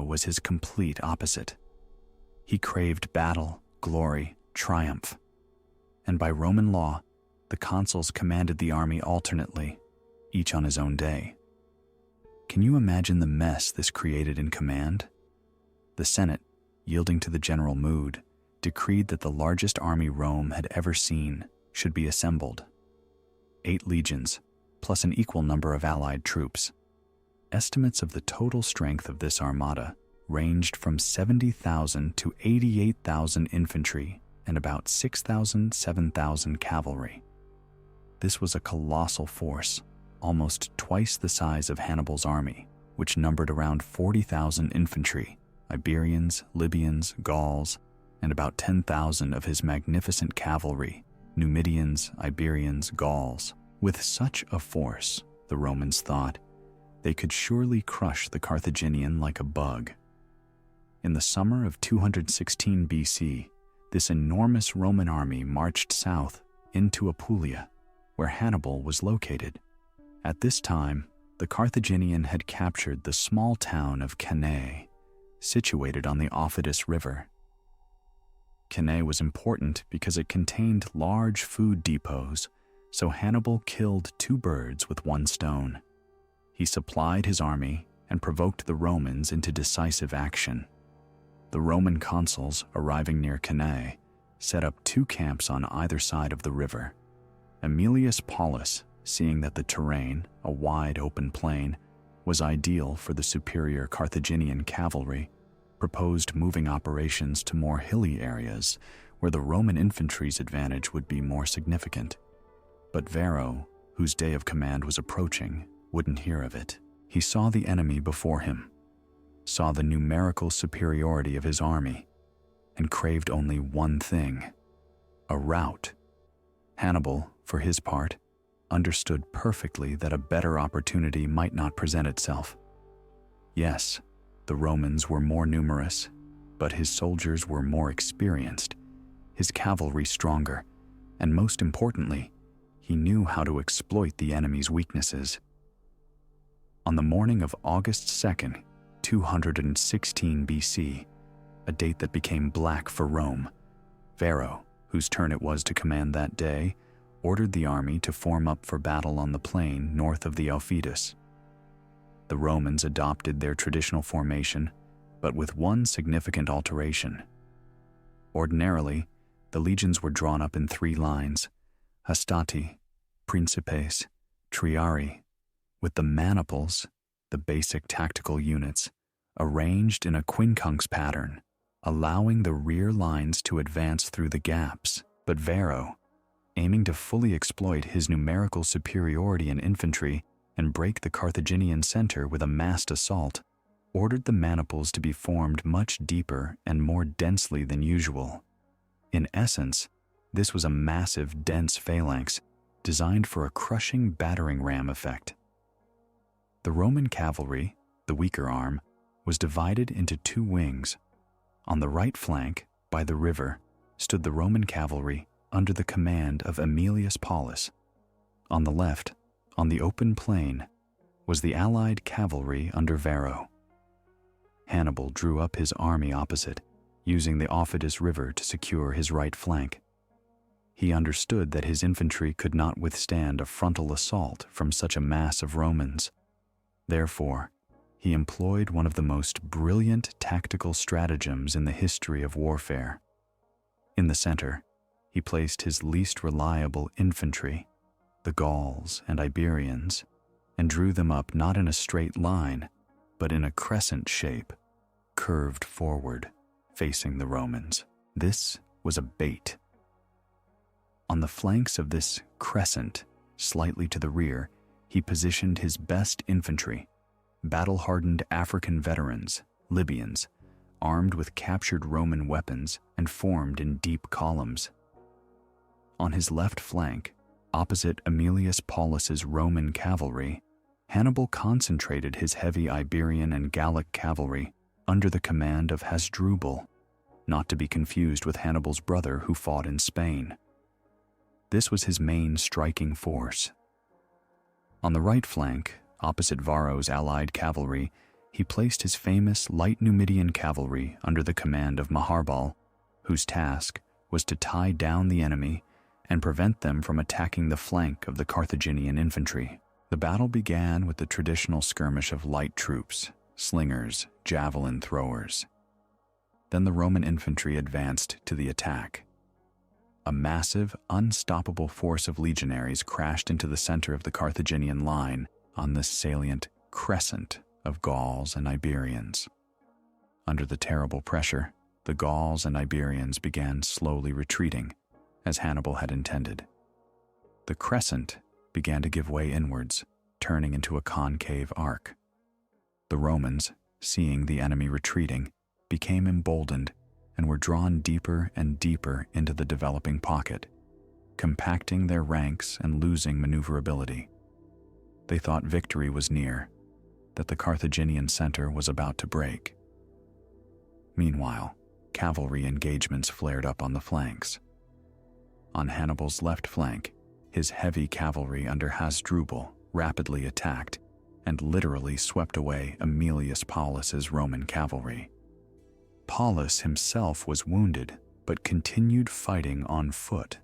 was his complete opposite. He craved battle, glory, triumph. And by Roman law, the consuls commanded the army alternately, each on his own day. Can you imagine the mess this created in command? The Senate, yielding to the general mood, decreed that the largest army Rome had ever seen should be assembled. 8 legions, plus an equal number of allied troops. Estimates of the total strength of this armada ranged from 70,000 to 88,000 infantry and about 6,000–7,000 cavalry. This was a colossal force, almost twice the size of Hannibal's army, which numbered around 40,000 infantry, Iberians, Libyans, Gauls, and about 10,000 of his magnificent cavalry, Numidians, Iberians, Gauls. With such a force, the Romans thought, they could surely crush the Carthaginian like a bug. In the summer of 216 BC, this enormous Roman army marched south into Apulia, where Hannibal was located. At this time, the Carthaginian had captured the small town of Cannae, situated on the Aufidus River. Cannae was important because it contained large food depots, so Hannibal killed 2 birds with 1 stone. He supplied his army and provoked the Romans into decisive action. The Roman consuls, arriving near Cannae, set up 2 camps on either side of the river. Aemilius Paulus, seeing that the terrain, a wide open plain, was ideal for the superior Carthaginian cavalry, proposed moving operations to more hilly areas where the Roman infantry's advantage would be more significant. But Varro, whose day of command was approaching, wouldn't hear of it. He saw the enemy before him, saw the numerical superiority of his army, and craved only one thing: a rout. Hannibal, for his part, understood perfectly that a better opportunity might not present itself. Yes, the Romans were more numerous, but his soldiers were more experienced, his cavalry stronger, and most importantly, he knew how to exploit the enemy's weaknesses. On the morning of August 2nd, 216 BC, a date that became black for Rome, Varro, whose turn it was to command that day, ordered the army to form up for battle on the plain north of the Aufidus. The Romans adopted their traditional formation, but with one significant alteration. Ordinarily, the legions were drawn up in 3 lines: hastati, principes, triarii, with the maniples, the basic tactical units, arranged in a quincunx pattern, allowing the rear lines to advance through the gaps. But Varro, aiming to fully exploit his numerical superiority in infantry and break the Carthaginian center with a massed assault, ordered the maniples to be formed much deeper and more densely than usual. In essence, this was a massive, dense phalanx designed for a crushing battering ram effect. The Roman cavalry, the weaker arm, was divided into 2 wings. On the right flank, by the river, stood the Roman cavalry under the command of Aemilius Paulus. On the left, on the open plain, was the allied cavalry under Varro. Hannibal drew up his army opposite, using the Aufidus River to secure his right flank. He understood that his infantry could not withstand a frontal assault from such a mass of Romans. Therefore, he employed one of the most brilliant tactical stratagems in the history of warfare. In the center, he placed his least reliable infantry, the Gauls and Iberians, and drew them up not in a straight line, but in a crescent shape, curved forward, facing the Romans. This was a bait. On the flanks of this crescent, slightly to the rear, he positioned his best infantry, battle-hardened African veterans, Libyans, armed with captured Roman weapons and formed in deep columns. On his left flank, opposite Aemilius Paulus's Roman cavalry, Hannibal concentrated his heavy Iberian and Gallic cavalry under the command of Hasdrubal, not to be confused with Hannibal's brother who fought in Spain. This was his main striking force. On the right flank, opposite Varro's allied cavalry, he placed his famous light Numidian cavalry under the command of Maharbal, whose task was to tie down the enemy and prevent them from attacking the flank of the Carthaginian infantry. The battle began with the traditional skirmish of light troops, slingers, javelin throwers. Then the Roman infantry advanced to the attack. A massive, unstoppable force of legionaries crashed into the center of the Carthaginian line on this salient crescent of Gauls and Iberians. Under the terrible pressure, the Gauls and Iberians began slowly retreating, as Hannibal had intended. The crescent began to give way inwards, turning into a concave arc. The Romans, seeing the enemy retreating, became emboldened and were drawn deeper and deeper into the developing pocket, compacting their ranks and losing maneuverability. They thought victory was near, that the Carthaginian center was about to break. Meanwhile, cavalry engagements flared up on the flanks. On Hannibal's left flank, his heavy cavalry under Hasdrubal rapidly attacked and literally swept away Aemilius Paulus's Roman cavalry. Paulus himself was wounded, but continued fighting on foot.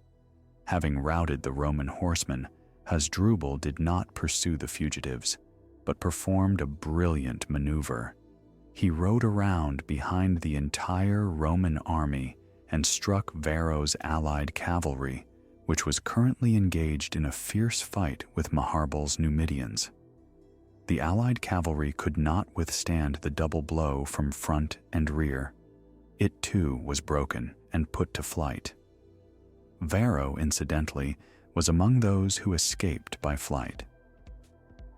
Having routed the Roman horsemen, Hasdrubal did not pursue the fugitives, but performed a brilliant maneuver. He rode around behind the entire Roman army and struck Varro's allied cavalry, which was currently engaged in a fierce fight with Maharbal's Numidians. The allied cavalry could not withstand the double blow from front and rear. It too was broken and put to flight. Varro, incidentally, was among those who escaped by flight.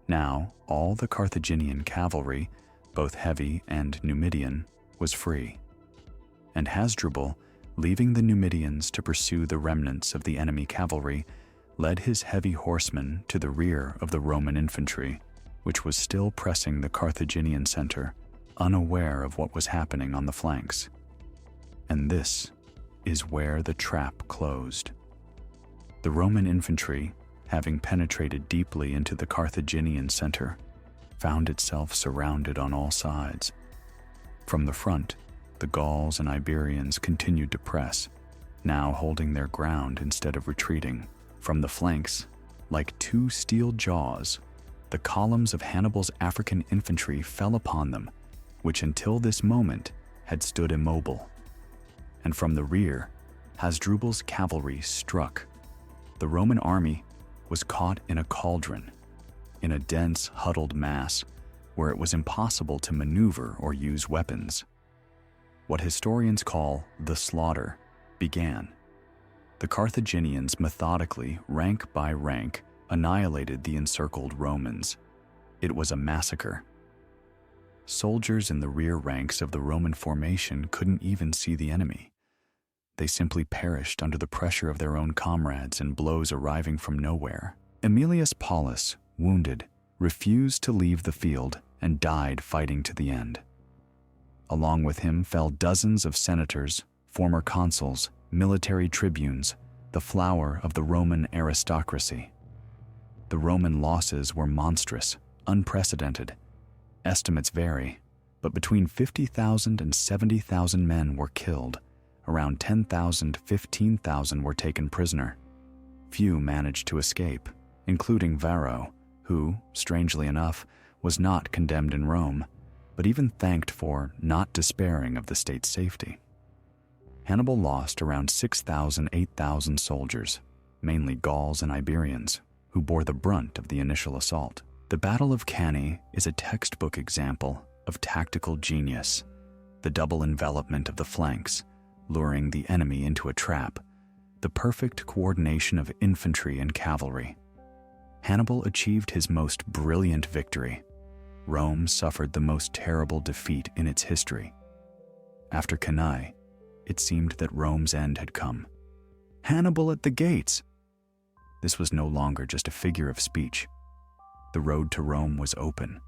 Now, all the Carthaginian cavalry, both heavy and Numidian, was free. And Hasdrubal, leaving the Numidians to pursue the remnants of the enemy cavalry, led his heavy horsemen to the rear of the Roman infantry, which was still pressing the Carthaginian center, unaware of what was happening on the flanks. And this is where the trap closed. The Roman infantry, having penetrated deeply into the Carthaginian center, found itself surrounded on all sides. From the front, the Gauls and Iberians continued to press, now holding their ground instead of retreating. From the flanks, like two steel jaws, the columns of Hannibal's African infantry fell upon them, which until this moment had stood immobile. And from the rear, Hasdrubal's cavalry struck. The Roman army was caught in a cauldron, in a dense, huddled mass where it was impossible to maneuver or use weapons. What historians call the slaughter began. The Carthaginians methodically, rank by rank, annihilated the encircled Romans. It was a massacre. Soldiers in the rear ranks of the Roman formation couldn't even see the enemy. They simply perished under the pressure of their own comrades and blows arriving from nowhere. Aemilius Paulus, wounded, refused to leave the field and died fighting to the end. Along with him fell dozens of senators, former consuls, military tribunes, the flower of the Roman aristocracy. The Roman losses were monstrous, unprecedented. Estimates vary, but between 50,000 and 70,000 men were killed, Around 10,000, 15,000 were taken prisoner. Few managed to escape, including Varro, who, strangely enough, was not condemned in Rome, but even thanked for not despairing of the state's safety. Hannibal lost around 6,000, 8,000 soldiers, mainly Gauls and Iberians, who bore the brunt of the initial assault. The Battle of Cannae is a textbook example of tactical genius, the double envelopment of the flanks, luring the enemy into a trap, the perfect coordination of infantry and cavalry. Hannibal achieved his most brilliant victory. Rome suffered the most terrible defeat in its history. After Cannae, it seemed that Rome's end had come. Hannibal at the gates! This was no longer just a figure of speech. The road to Rome was open.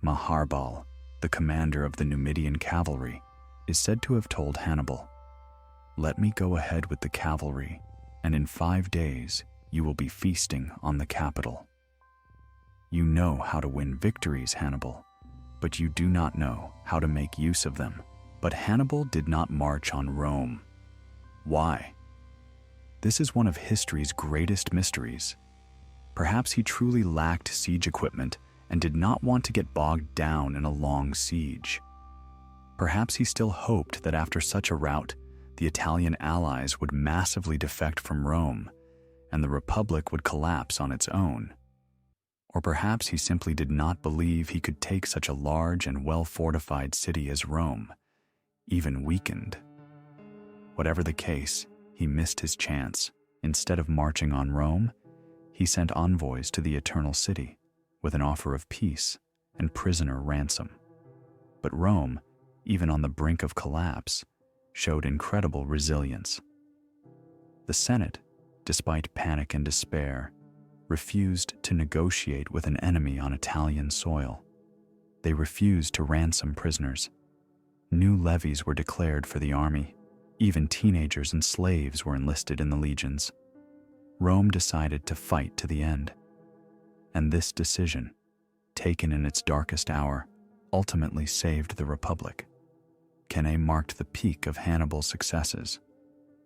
Maharbal, the commander of the Numidian cavalry, is said to have told Hannibal, "Let me go ahead with the cavalry, and in 5 days you will be feasting on the capital. You know how to win victories, Hannibal, but you do not know how to make use of them." But Hannibal did not march on Rome. Why? This is one of history's greatest mysteries. Perhaps he truly lacked siege equipment and did not want to get bogged down in a long siege. Perhaps he still hoped that after such a rout, the Italian allies would massively defect from Rome, and the Republic would collapse on its own. Or perhaps he simply did not believe he could take such a large and well-fortified city as Rome, even weakened. Whatever the case, he missed his chance. Instead of marching on Rome, he sent envoys to the Eternal City with an offer of peace and prisoner ransom. But Rome, even on the brink of collapse, showed incredible resilience. The Senate, despite panic and despair, refused to negotiate with an enemy on Italian soil. They refused to ransom prisoners. New levies were declared for the army. Even teenagers and slaves were enlisted in the legions. Rome decided to fight to the end. And this decision, taken in its darkest hour, ultimately saved the Republic. Cannae marked the peak of Hannibal's successes,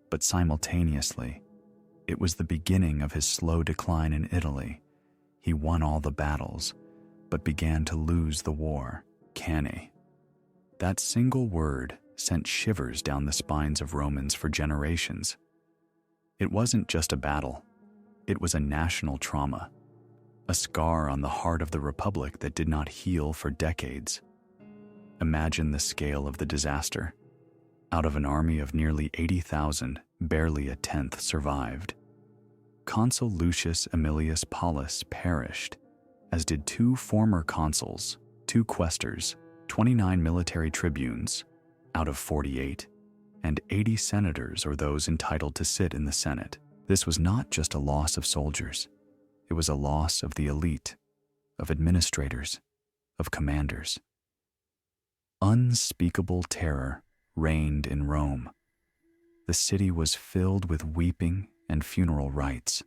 but simultaneously, it was the beginning of his slow decline in Italy. He won all the battles, but began to lose the war. Cannae. That single word sent shivers down the spines of Romans for generations. It wasn't just a battle. It was a national trauma, a scar on the heart of the Republic that did not heal for decades. Imagine the scale of the disaster. Out of an army of nearly 80,000, barely a tenth survived. Consul Lucius Aemilius Paulus perished, as did 2 former consuls, 2 quaestors, 29 military tribunes out of 48, and 80 senators or those entitled to sit in the Senate. This was not just a loss of soldiers. It was a loss of the elite, of administrators, of commanders. Unspeakable terror reigned in Rome. The city was filled with weeping and funeral rites.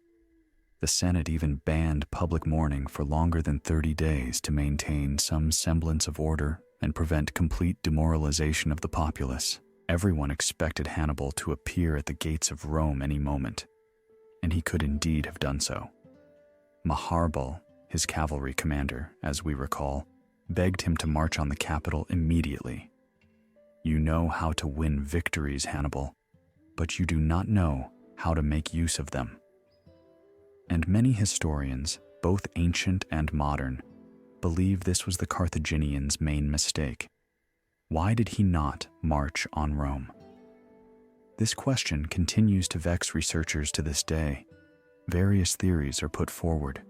The Senate even banned public mourning for longer than 30 days to maintain some semblance of order and prevent complete demoralization of the populace. Everyone expected Hannibal to appear at the gates of Rome any moment, and he could indeed have done so. Maharbal, his cavalry commander, as we recall, begged him to march on the capital immediately. "You know how to win victories, Hannibal, but you do not know how to make use of them." And many historians, both ancient and modern, believe this was the Carthaginian's main mistake. Why did he not march on Rome? This question continues to vex researchers to this day. Various theories are put forward.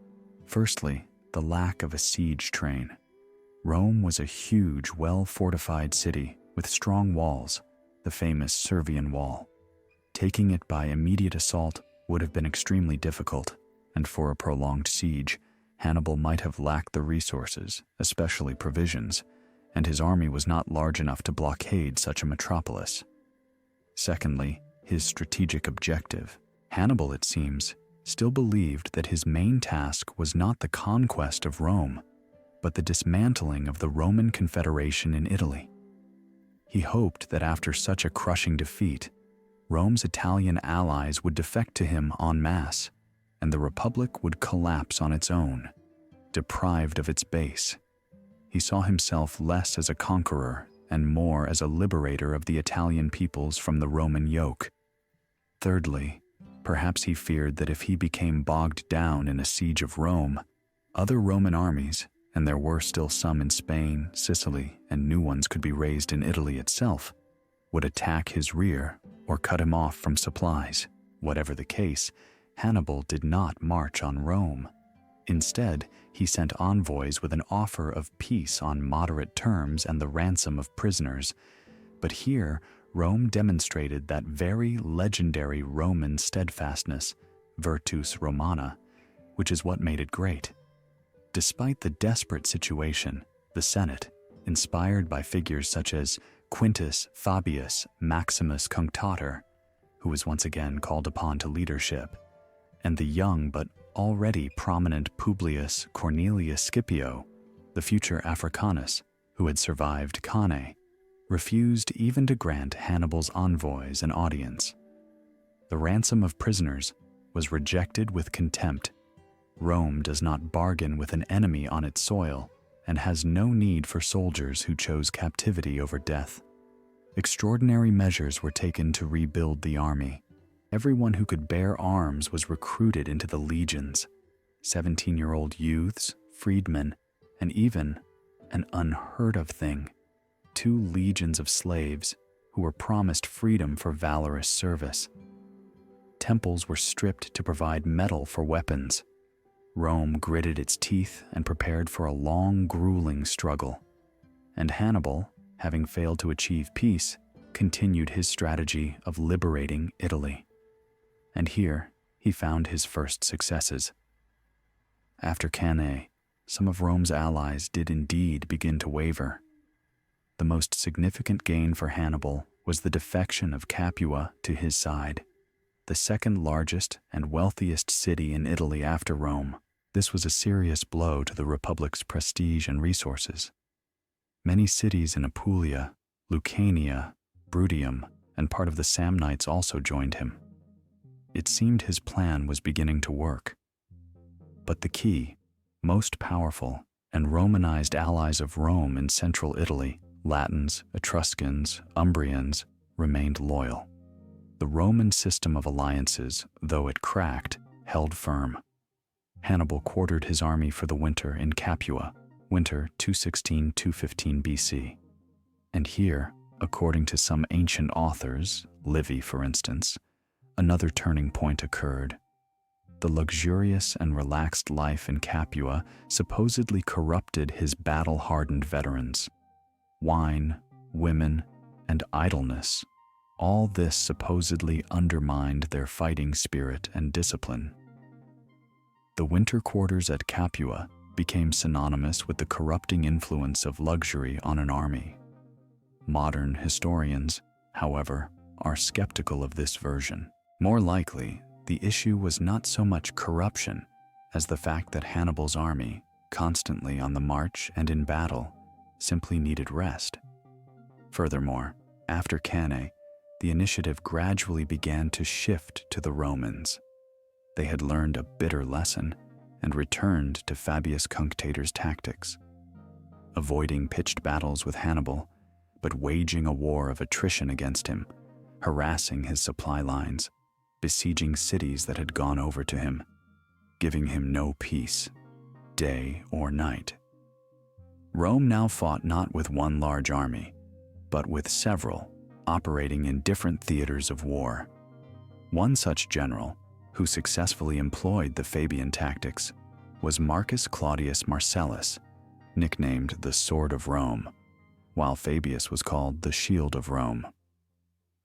Firstly, the lack of a siege train. Rome was a huge, well-fortified city with strong walls, the famous Servian Wall. Taking it by immediate assault would have been extremely difficult, and for a prolonged siege, Hannibal might have lacked the resources, especially provisions, and his army was not large enough to blockade such a metropolis. Secondly, his strategic objective. Hannibal, it seems, still believed that his main task was not the conquest of Rome, but the dismantling of the Roman Confederation in Italy. He hoped that after such a crushing defeat, Rome's Italian allies would defect to him en masse, and the Republic would collapse on its own, deprived of its base. He saw himself less as a conqueror and more as a liberator of the Italian peoples from the Roman yoke. Thirdly, perhaps he feared that if he became bogged down in a siege of Rome, other Roman armies, and there were still some in Spain, Sicily, and new ones could be raised in Italy itself, would attack his rear or cut him off from supplies. Whatever the case, Hannibal did not march on Rome. Instead, he sent envoys with an offer of peace on moderate terms and the ransom of prisoners. But here, Rome demonstrated that very legendary Roman steadfastness, virtus Romana, which is what made it great. Despite the desperate situation, the Senate, inspired by figures such as Quintus Fabius Maximus Cunctator, who was once again called upon to leadership, and the young but already prominent Publius Cornelius Scipio, the future Africanus, who had survived Cannae, refused even to grant Hannibal's envoys an audience. The ransom of prisoners was rejected with contempt. Rome does not bargain with an enemy on its soil and has no need for soldiers who chose captivity over death. Extraordinary measures were taken to rebuild the army. Everyone who could bear arms was recruited into the legions. 17-year-old youths, freedmen, and even, an unheard of thing, 2 legions of slaves who were promised freedom for valorous service. Temples were stripped to provide metal for weapons. Rome gritted its teeth and prepared for a long, grueling struggle. And Hannibal, having failed to achieve peace, continued his strategy of liberating Italy. And here he found his first successes. After Cannae, some of Rome's allies did indeed begin to waver. The most significant gain for Hannibal was the defection of Capua to his side, the second largest and wealthiest city in Italy after Rome. This was a serious blow to the Republic's prestige and resources. Many cities in Apulia, Lucania, Bruttium, and part of the Samnites also joined him. It seemed his plan was beginning to work. But the key, most powerful, and Romanized allies of Rome in central Italy, Latins, Etruscans, Umbrians, remained loyal. The Roman system of alliances, though it cracked, held firm. Hannibal quartered his army for the winter in Capua, winter 216-215 BC. And here, according to some ancient authors, Livy for instance, another turning point occurred. The luxurious and relaxed life in Capua supposedly corrupted his battle-hardened veterans. Wine, women, and idleness, all this supposedly undermined their fighting spirit and discipline. The winter quarters at Capua became synonymous with the corrupting influence of luxury on an army. Modern historians, however, are skeptical of this version. More likely, the issue was not so much corruption as the fact that Hannibal's army, constantly on the march and in battle, simply needed rest. Furthermore, after Cannae, the initiative gradually began to shift to the Romans. They had learned a bitter lesson and returned to Fabius Cunctator's tactics, avoiding pitched battles with Hannibal, but waging a war of attrition against him, harassing his supply lines, besieging cities that had gone over to him, giving him no peace, day or night. Rome now fought not with one large army, but with several, operating in different theaters of war. One such general, who successfully employed the Fabian tactics, was Marcus Claudius Marcellus, nicknamed the Sword of Rome, while Fabius was called the Shield of Rome.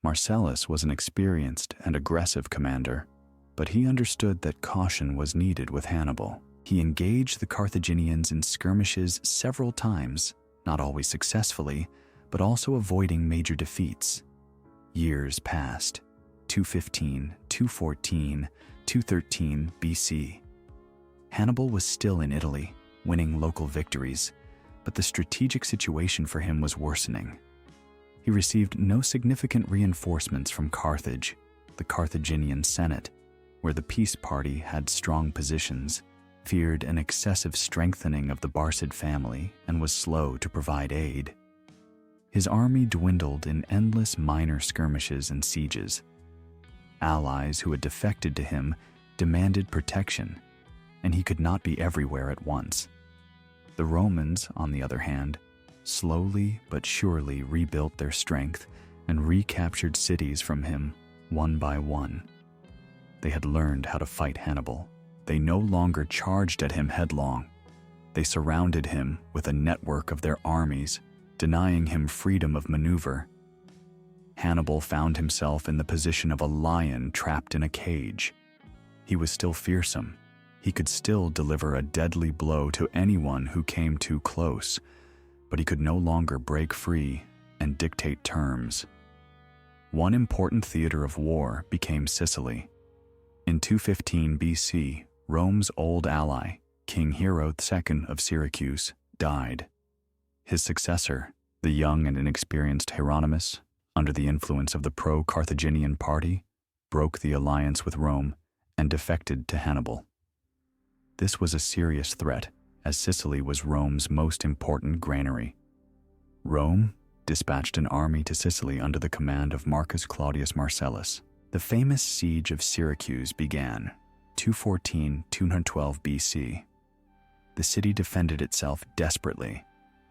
Marcellus was an experienced and aggressive commander, but he understood that caution was needed with Hannibal. He engaged the Carthaginians in skirmishes several times, not always successfully, but also avoiding major defeats. Years passed, 215, 214, 213 BC. Hannibal was still in Italy, winning local victories, but the strategic situation for him was worsening. He received no significant reinforcements from Carthage, the Carthaginian Senate, where the peace party had strong positions, feared an excessive strengthening of the Barcid family and was slow to provide aid. His army dwindled in endless minor skirmishes and sieges. Allies who had defected to him demanded protection, and he could not be everywhere at once. The Romans, on the other hand, slowly but surely rebuilt their strength and recaptured cities from him one by one. They had learned how to fight Hannibal. They no longer charged at him headlong. They surrounded him with a network of their armies, denying him freedom of maneuver. Hannibal found himself in the position of a lion trapped in a cage. He was still fearsome. He could still deliver a deadly blow to anyone who came too close, but he could no longer break free and dictate terms. One important theater of war became Sicily. In 215 BC, Rome's old ally, King Hero II of Syracuse, died. His successor, the young and inexperienced Hieronymus, under the influence of the pro-Carthaginian party, broke the alliance with Rome and defected to Hannibal. This was a serious threat, as Sicily was Rome's most important granary. Rome dispatched an army to Sicily under the command of Marcus Claudius Marcellus. The famous siege of Syracuse began 214-212 BC. The city defended itself desperately,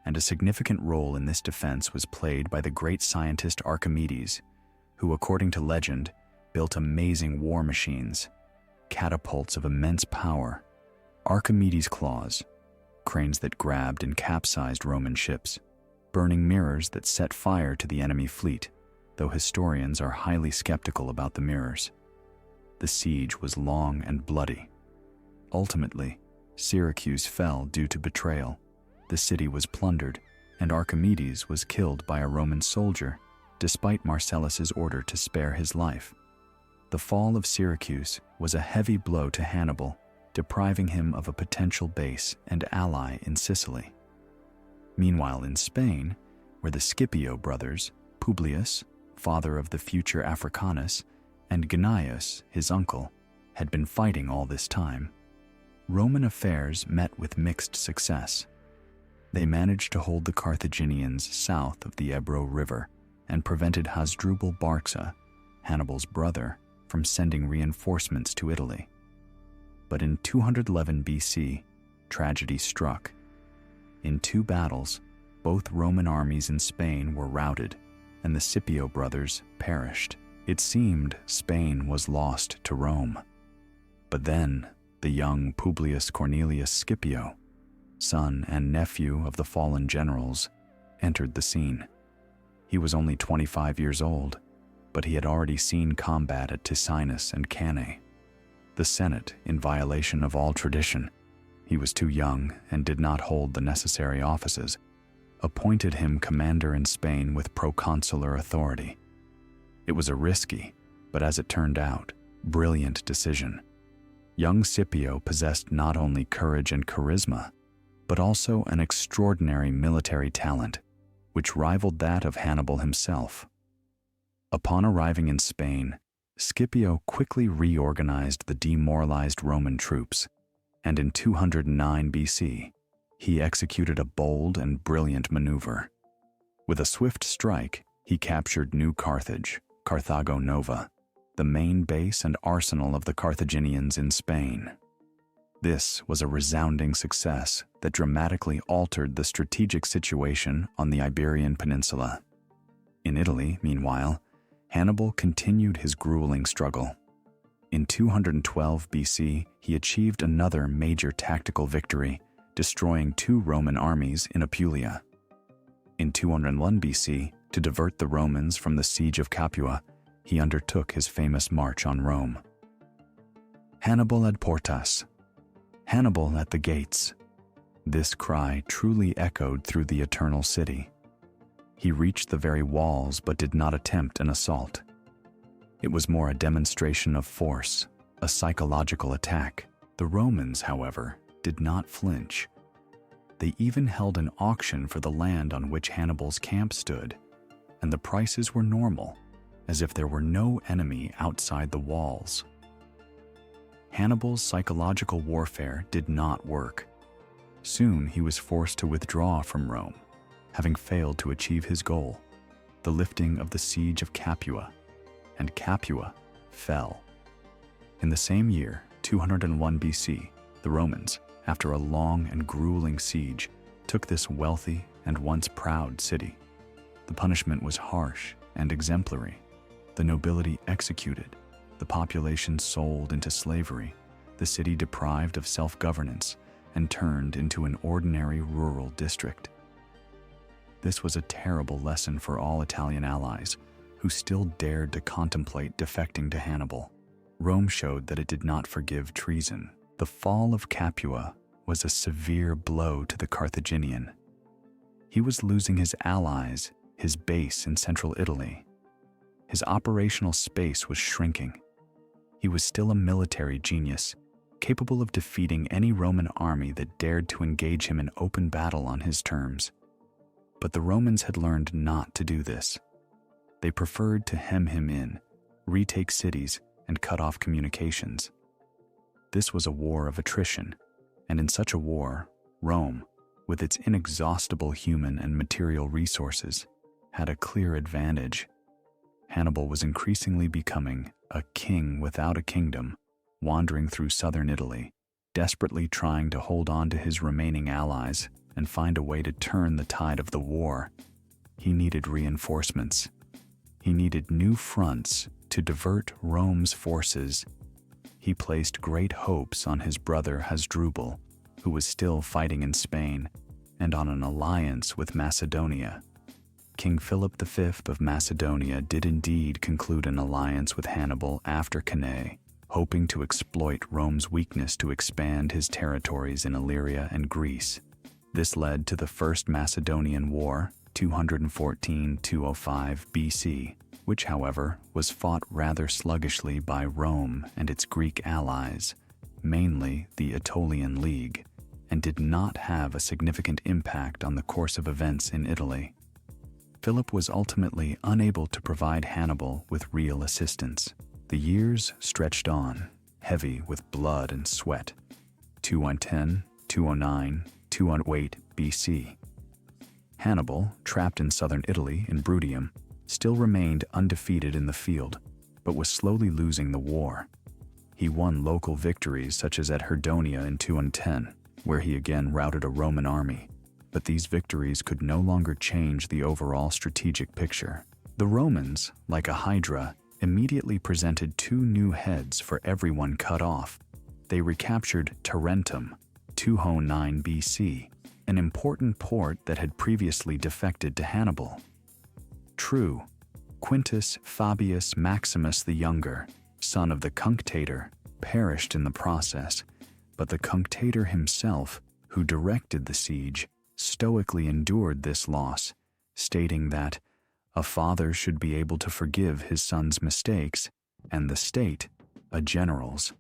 and a significant role in this defense was played by the great scientist Archimedes, who, according to legend, built amazing war machines, catapults of immense power, Archimedes' claws, cranes that grabbed and capsized Roman ships, burning mirrors that set fire to the enemy fleet, though historians are highly skeptical about the mirrors. The siege was long and bloody. Ultimately, Syracuse fell due to betrayal. The city was plundered, and Archimedes was killed by a Roman soldier, despite Marcellus's order to spare his life. The fall of Syracuse was a heavy blow to Hannibal, depriving him of a potential base and ally in Sicily. Meanwhile, in Spain, where the Scipio brothers, Publius, father of the future Africanus, and Gnaeus, his uncle, had been fighting all this time, Roman affairs met with mixed success. They managed to hold the Carthaginians south of the Ebro River and prevented Hasdrubal Barca, Hannibal's brother, from sending reinforcements to Italy. But in 211 BC, tragedy struck. In two battles, both Roman armies in Spain were routed, and the Scipio brothers perished. It seemed Spain was lost to Rome. But then, the young Publius Cornelius Scipio, son and nephew of the fallen generals, entered the scene. He was only 25 years old, but he had already seen combat at Ticinus and Cannae. The Senate, in violation of all tradition, he was too young and did not hold the necessary offices, appointed him commander in Spain with proconsular authority. It was a risky, but as it turned out, brilliant decision. Young Scipio possessed not only courage and charisma, but also an extraordinary military talent, which rivaled that of Hannibal himself. Upon arriving in Spain, Scipio quickly reorganized the demoralized Roman troops, and in 209 BC, he executed a bold and brilliant maneuver. With a swift strike, he captured New Carthage, Carthago Nova, the main base and arsenal of the Carthaginians in Spain. This was a resounding success that dramatically altered the strategic situation on the Iberian Peninsula. In Italy, meanwhile, Hannibal continued his grueling struggle. In 212 BC, he achieved another major tactical victory, destroying two Roman armies in Apulia. In 201 BC, to divert the Romans from the siege of Capua, he undertook his famous march on Rome. Hannibal ad portas. Hannibal at the gates. This cry truly echoed through the eternal city. He reached the very walls but did not attempt an assault. It was more a demonstration of force, a psychological attack. The Romans, however, did not flinch. They even held an auction for the land on which Hannibal's camp stood, and the prices were normal, as if there were no enemy outside the walls. Hannibal's psychological warfare did not work. Soon he was forced to withdraw from Rome, having failed to achieve his goal, the lifting of the siege of Capua, and Capua fell. In the same year, 201 BC, the Romans, after a long and grueling siege, took this wealthy and once proud city. The punishment was harsh and exemplary. The nobility executed, the population sold into slavery, the city deprived of self-governance, and turned into an ordinary rural district. This was a terrible lesson for all Italian allies, who still dared to contemplate defecting to Hannibal. Rome showed that it did not forgive treason. The fall of Capua was a severe blow to the Carthaginian. He was losing his allies, his base in central Italy. His operational space was shrinking. He was still a military genius, capable of defeating any Roman army that dared to engage him in open battle on his terms. But the Romans had learned not to do this. They preferred to hem him in, retake cities, and cut off communications. This was a war of attrition, and in such a war, Rome, with its inexhaustible human and material resources, had a clear advantage. Hannibal was increasingly becoming a king without a kingdom, wandering through southern Italy, desperately trying to hold on to his remaining allies and find a way to turn the tide of the war. He needed reinforcements. He needed new fronts to divert Rome's forces. He placed great hopes on his brother Hasdrubal, who was still fighting in Spain, and on an alliance with Macedonia. King Philip V of Macedonia did indeed conclude an alliance with Hannibal after Cannae, hoping to exploit Rome's weakness to expand his territories in Illyria and Greece. This led to the First Macedonian War, 214–205 BC, which, however, was fought rather sluggishly by Rome and its Greek allies, mainly the Aetolian League, and did not have a significant impact on the course of events in Italy. Philip was ultimately unable to provide Hannibal with real assistance. The years stretched on, heavy with blood and sweat. 210, 209, 208 BC. Hannibal, trapped in southern Italy in Bruttium, still remained undefeated in the field, but was slowly losing the war. He won local victories such as at Herdonia in 210, where he again routed a Roman army, but these victories could no longer change the overall strategic picture. The Romans, like a hydra, immediately presented two new heads for everyone cut off. They recaptured Tarentum, 209 BC, an important port that had previously defected to Hannibal. True, Quintus Fabius Maximus the Younger, son of the Cunctator, perished in the process, but the Cunctator himself, who directed the siege, stoically endured this loss, stating that a father should be able to forgive his son's mistakes, and the state, a general's.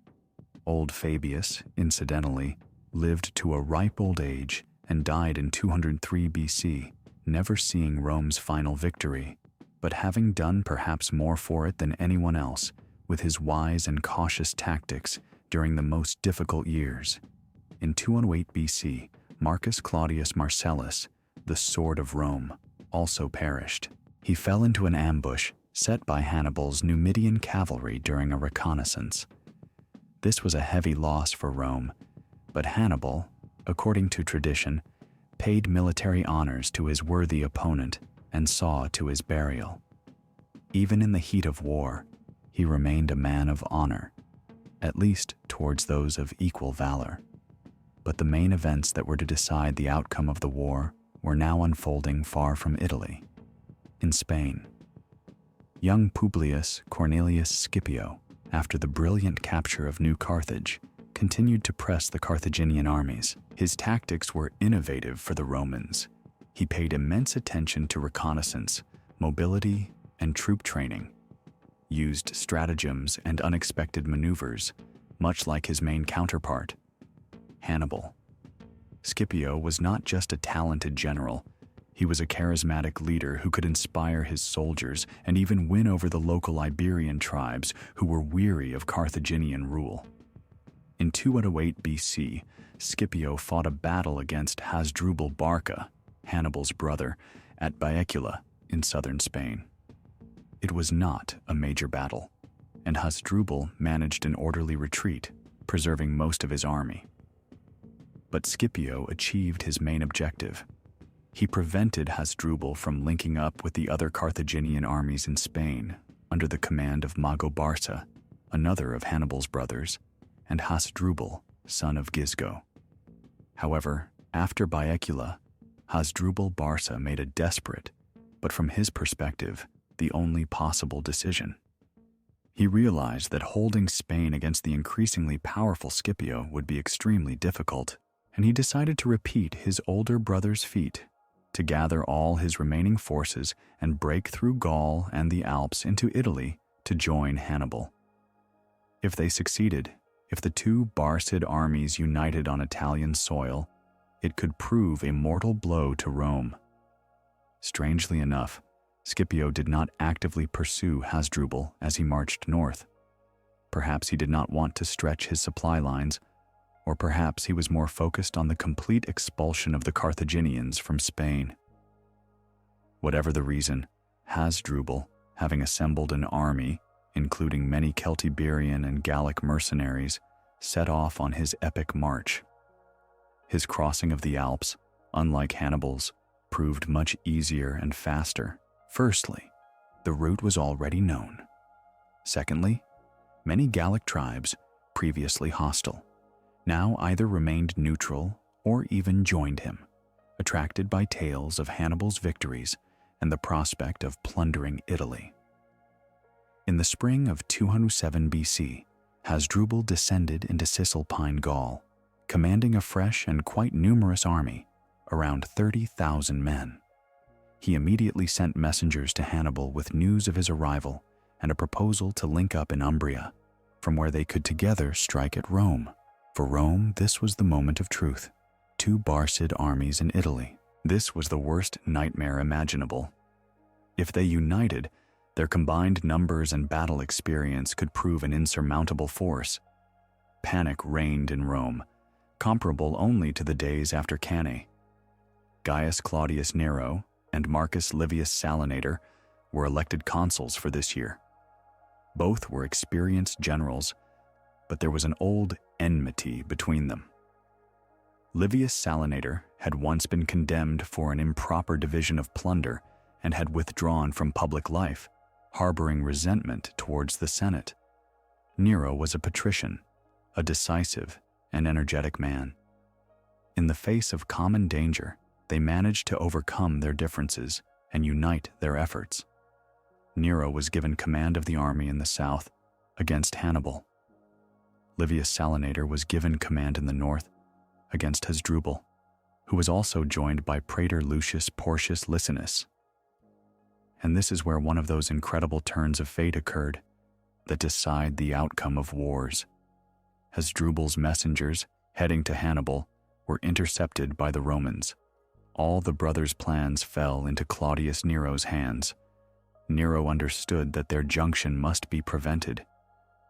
Old Fabius, incidentally, lived to a ripe old age and died in 203 BC, never seeing Rome's final victory, but having done perhaps more for it than anyone else, with his wise and cautious tactics during the most difficult years. In 208 BC, Marcus Claudius Marcellus, the Sword of Rome, also perished. He fell into an ambush set by Hannibal's Numidian cavalry during a reconnaissance. This was a heavy loss for Rome, but Hannibal, according to tradition, paid military honors to his worthy opponent and saw to his burial. Even in the heat of war, he remained a man of honor, at least towards those of equal valor. But the main events that were to decide the outcome of the war were now unfolding far from Italy, in Spain. Young Publius Cornelius Scipio, after the brilliant capture of New Carthage, continued to press the Carthaginian armies. His tactics were innovative for the Romans. He paid immense attention to reconnaissance, mobility, and troop training, used stratagems and unexpected maneuvers, much like his main counterpart, Hannibal. Scipio was not just a talented general, He was a charismatic leader who could inspire his soldiers and even win over the local Iberian tribes who were weary of Carthaginian rule. In 208 BC, Scipio fought a battle against Hasdrubal Barca, Hannibal's brother, at Baecula in southern Spain. It was not a major battle, and Hasdrubal managed an orderly retreat, preserving most of his army. But Scipio achieved his main objective. He prevented Hasdrubal from linking up with the other Carthaginian armies in Spain under the command of Mago Barca, another of Hannibal's brothers, and Hasdrubal, son of Gisgo. However, after Baecula, Hasdrubal Barca made a desperate, but from his perspective, the only possible decision. He realized that holding Spain against the increasingly powerful Scipio would be extremely difficult, and he decided to repeat his older brother's feat, to gather all his remaining forces and break through Gaul and the Alps into Italy to join Hannibal. If they succeeded, if the two Barcid armies united on Italian soil, it could prove a mortal blow to Rome. Strangely enough, Scipio did not actively pursue Hasdrubal as he marched north. Perhaps he did not want to stretch his supply lines, or perhaps he was more focused on the complete expulsion of the Carthaginians from Spain. Whatever the reason, Hasdrubal, having assembled an army, including many Celtiberian and Gallic mercenaries, set off on his epic march. His crossing of the Alps, unlike Hannibal's, proved much easier and faster. Firstly, the route was already known. Secondly, many Gallic tribes, previously hostile, now either remained neutral or even joined him, attracted by tales of Hannibal's victories and the prospect of plundering Italy. In the spring of 207 BC, Hasdrubal descended into Cisalpine Gaul, commanding a fresh and quite numerous army, around 30,000 men. He immediately sent messengers to Hannibal with news of his arrival and a proposal to link up in Umbria, from where they could together strike at Rome. For Rome, this was the moment of truth. Two Barcid armies in Italy. This was the worst nightmare imaginable. If they united, their combined numbers and battle experience could prove an insurmountable force. Panic reigned in Rome, comparable only to the days after Cannae. Gaius Claudius Nero and Marcus Livius Salinator were elected consuls for this year. Both were experienced generals, but there was an old enmity between them. Livius Salinator had once been condemned for an improper division of plunder and had withdrawn from public life, harboring resentment towards the Senate. Nero was a patrician, a decisive and energetic man. In the face of common danger, they managed to overcome their differences and unite their efforts. Nero was given command of the army in the south against Hannibal. Livius Salinator was given command in the north against Hasdrubal, who was also joined by Praetor Lucius Porcius Licinus. And this is where one of those incredible turns of fate occurred that decide the outcome of wars. Hasdrubal's messengers, heading to Hannibal, were intercepted by the Romans. All the brothers' plans fell into Claudius Nero's hands. Nero understood that their junction must be prevented,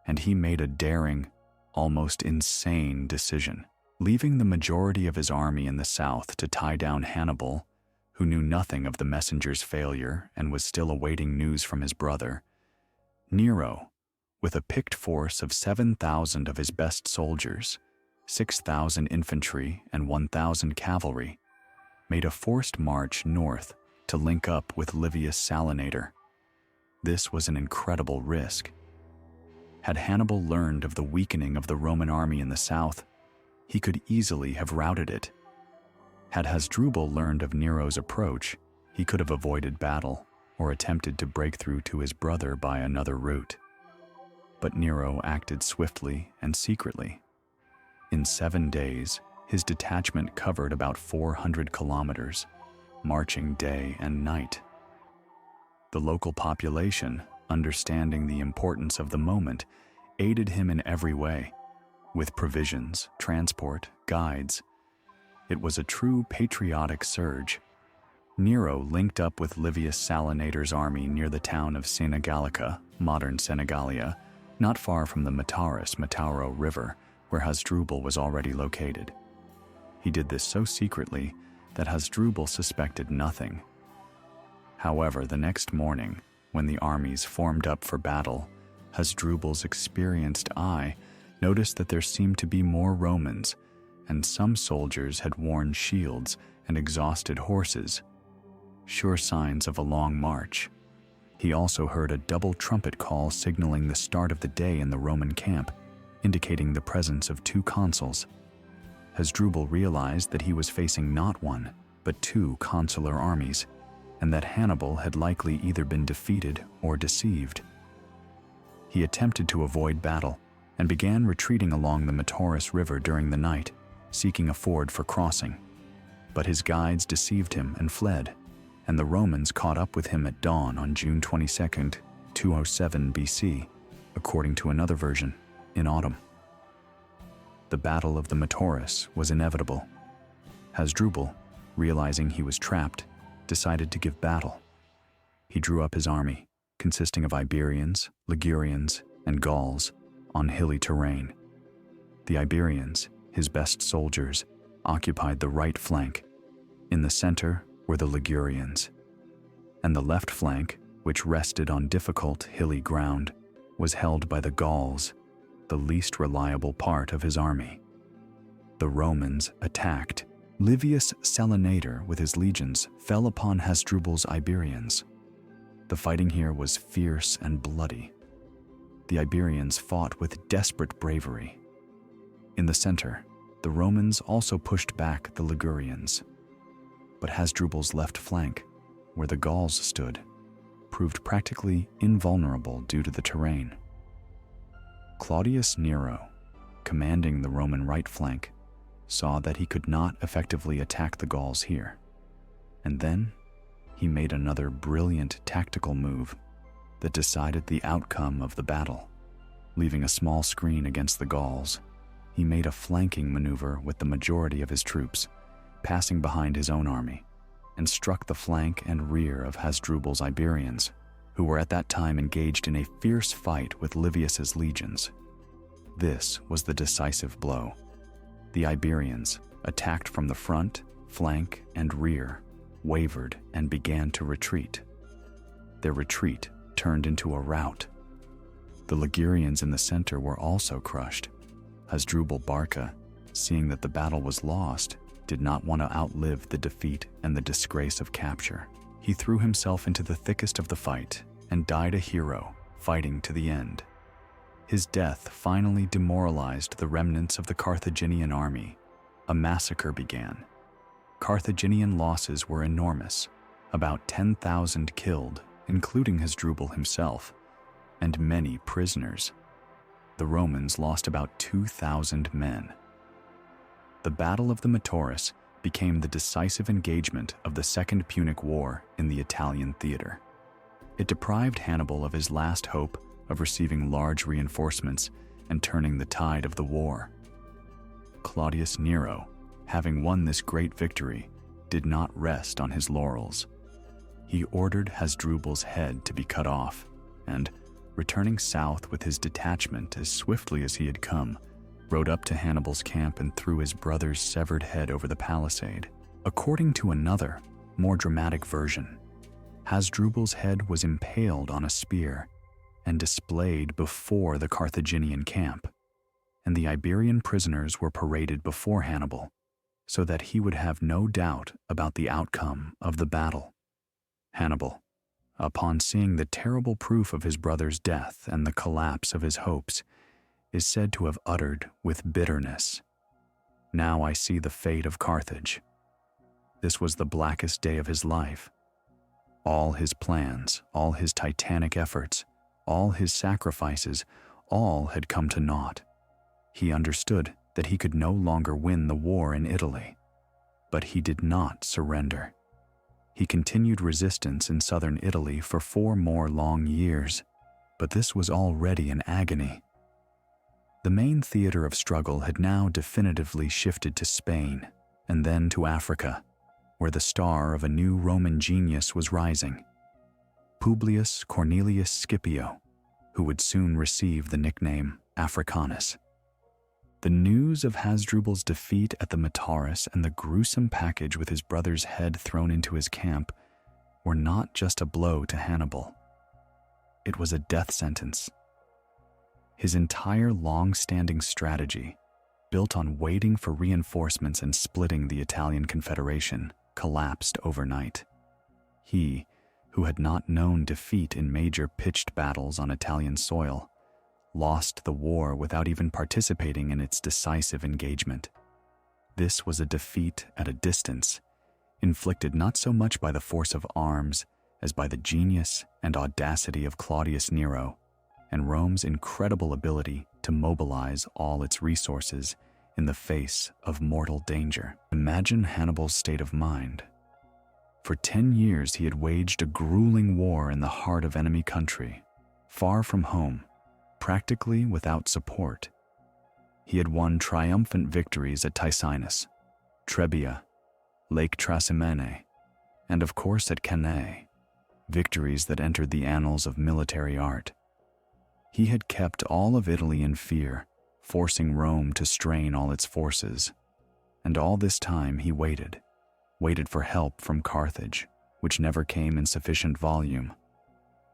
and he made a daring, almost insane decision. Leaving the majority of his army in the south to tie down Hannibal, who knew nothing of the messenger's failure and was still awaiting news from his brother, Nero, with a picked force of 7,000 of his best soldiers, 6,000 infantry and 1,000 cavalry, made a forced march north to link up with Livius Salinator. This was an incredible risk. Had Hannibal learned of the weakening of the Roman army in the south, he could easily have routed it. Had Hasdrubal learned of Nero's approach, he could have avoided battle or attempted to break through to his brother by another route. But Nero acted swiftly and secretly. In 7 days, his detachment covered about 400 kilometers, marching day and night. The local population, understanding the importance of the moment, aided him in every way, with provisions, transport, guides. It was a true patriotic surge. Nero linked up with Livius Salinator's army near the town of Sena Gallica, modern Senegalia, not far from the Matauro River, where Hasdrubal was already located. He did this so secretly that Hasdrubal suspected nothing. However, the next morning, when the armies formed up for battle, Hasdrubal's experienced eye noticed that there seemed to be more Romans, and some soldiers had worn shields and exhausted horses, sure signs of a long march. He also heard a double trumpet call signaling the start of the day in the Roman camp, indicating the presence of 2 consuls. Hasdrubal realized that he was facing not one, but 2 consular armies, and that Hannibal had likely either been defeated or deceived. He attempted to avoid battle and began retreating along the Metaurus River during the night, seeking a ford for crossing. But his guides deceived him and fled, and the Romans caught up with him at dawn on June 22, 207 BC, according to another version, in autumn. The Battle of the Metaurus was inevitable. Hasdrubal, realizing he was trapped, decided to give battle. He drew up his army, consisting of Iberians, Ligurians, and Gauls, on hilly terrain. The Iberians, his best soldiers, occupied the right flank. In the center were the Ligurians, and the left flank, which rested on difficult hilly ground, was held by the Gauls, the least reliable part of his army. The Romans attacked. Livius Salinator with his legions fell upon Hasdrubal's Iberians. The fighting here was fierce and bloody. The Iberians fought with desperate bravery. In the center, the Romans also pushed back the Ligurians. But Hasdrubal's left flank, where the Gauls stood, proved practically invulnerable due to the terrain. Claudius Nero, commanding the Roman right flank, saw that he could not effectively attack the Gauls here. And then he made another brilliant tactical move that decided the outcome of the battle. Leaving a small screen against the Gauls, he made a flanking maneuver with the majority of his troops, passing behind his own army, and struck the flank and rear of Hasdrubal's Iberians, who were at that time engaged in a fierce fight with Livius's legions. This was the decisive blow. The Iberians, attacked from the front, flank, and rear, wavered and began to retreat. Their retreat turned into a rout. The Ligurians in the center were also crushed. Hasdrubal Barca, seeing that the battle was lost, did not want to outlive the defeat and the disgrace of capture. He threw himself into the thickest of the fight and died a hero, fighting to the end. His death finally demoralized the remnants of the Carthaginian army. A massacre began. Carthaginian losses were enormous, about 10,000 killed, including Hasdrubal himself, and many prisoners. The Romans lost about 2,000 men. The Battle of the Metaurus became the decisive engagement of the Second Punic War in the Italian theater. It deprived Hannibal of his last hope of receiving large reinforcements and turning the tide of the war. Claudius Nero, having won this great victory, did not rest on his laurels. He ordered Hasdrubal's head to be cut off, and, returning south with his detachment as swiftly as he had come, rode up to Hannibal's camp and threw his brother's severed head over the palisade. According to another, more dramatic version, Hasdrubal's head was impaled on a spear and displayed before the Carthaginian camp, and the Iberian prisoners were paraded before Hannibal, so that he would have no doubt about the outcome of the battle. Hannibal, upon seeing the terrible proof of his brother's death and the collapse of his hopes, is said to have uttered with bitterness, "Now I see the fate of Carthage." This was the blackest day of his life. All his plans, all his titanic efforts, all his sacrifices, all had come to naught. He understood that he could no longer win the war in Italy, but he did not surrender. He continued resistance in southern Italy for 4 more long years, but this was already an agony. The main theater of struggle had now definitively shifted to Spain and then to Africa. where the star of a new Roman genius was rising, Publius Cornelius Scipio, who would soon receive the nickname Africanus. The news of Hasdrubal's defeat at the Metaurus and the gruesome package with his brother's head thrown into his camp were not just a blow to Hannibal. It was a death sentence. His entire long-standing strategy, built on waiting for reinforcements and splitting the Italian Confederation, collapsed overnight. He, who had not known defeat in major pitched battles on Italian soil, lost the war without even participating in its decisive engagement. This was a defeat at a distance, inflicted not so much by the force of arms as by the genius and audacity of Claudius Nero and Rome's incredible ability to mobilize all its resources in the face of mortal danger. Imagine Hannibal's state of mind. For 10 years he had waged a grueling war in the heart of enemy country, far from home, practically without support. He had won triumphant victories at Ticinus, Trebia, Lake Trasimene, and of course at Cannae, victories that entered the annals of military art. He had kept all of Italy in fear, forcing Rome to strain all its forces. And all this time he waited for help from Carthage, which never came in sufficient volume,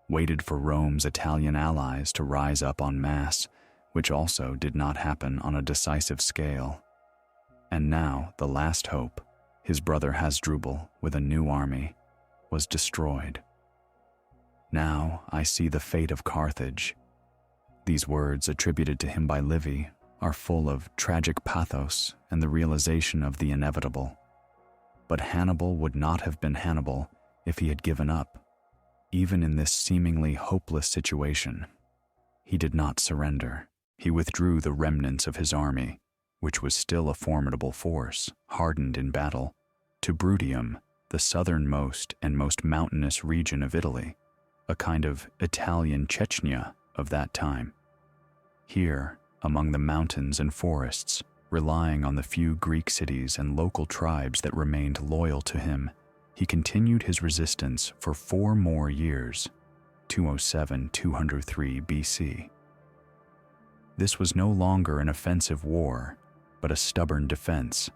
waited for Rome's Italian allies to rise up en masse, which also did not happen on a decisive scale. And now the last hope, his brother Hasdrubal with a new army, was destroyed. Now I see the fate of Carthage. These words attributed to him by Livy are full of tragic pathos and the realization of the inevitable. But Hannibal would not have been Hannibal if he had given up. Even in this seemingly hopeless situation, he did not surrender. He withdrew the remnants of his army, which was still a formidable force, hardened in battle, to Bruttium, the southernmost and most mountainous region of Italy, a kind of Italian Chechnya of that time. Here, among the mountains and forests, relying on the few Greek cities and local tribes that remained loyal to him, he continued his resistance for 4 more years, 207–203 BC. This was no longer an offensive war, but a stubborn defense,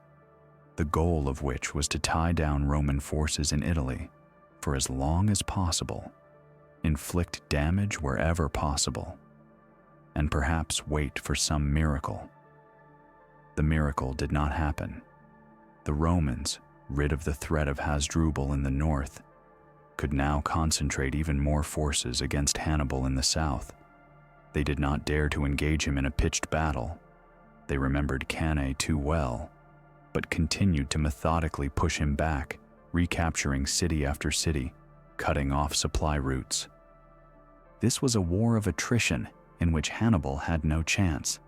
the goal of which was to tie down Roman forces in Italy for as long as possible, inflict damage wherever possible, and perhaps wait for some miracle. The miracle did not happen. The Romans, rid of the threat of Hasdrubal in the north, could now concentrate even more forces against Hannibal in the south. They did not dare to engage him in a pitched battle. They remembered Cannae too well, but continued to methodically push him back, recapturing city after city, cutting off supply routes. This was a war of attrition in which Hannibal had no chance.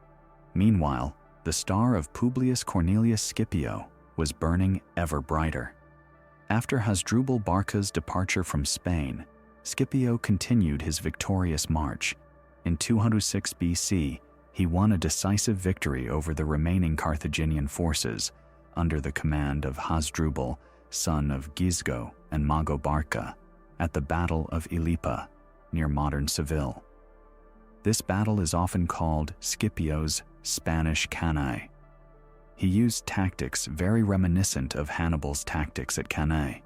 Meanwhile, the star of Publius Cornelius Scipio was burning ever brighter. After Hasdrubal Barca's departure from Spain, Scipio continued his victorious march. In 206 BC, he won a decisive victory over the remaining Carthaginian forces under the command of Hasdrubal, son of Gisgo and Mago Barca, at the Battle of Ilipa, near modern Seville. This battle is often called Scipio's Spanish Cannae. He used tactics very reminiscent of Hannibal's tactics at Cannae,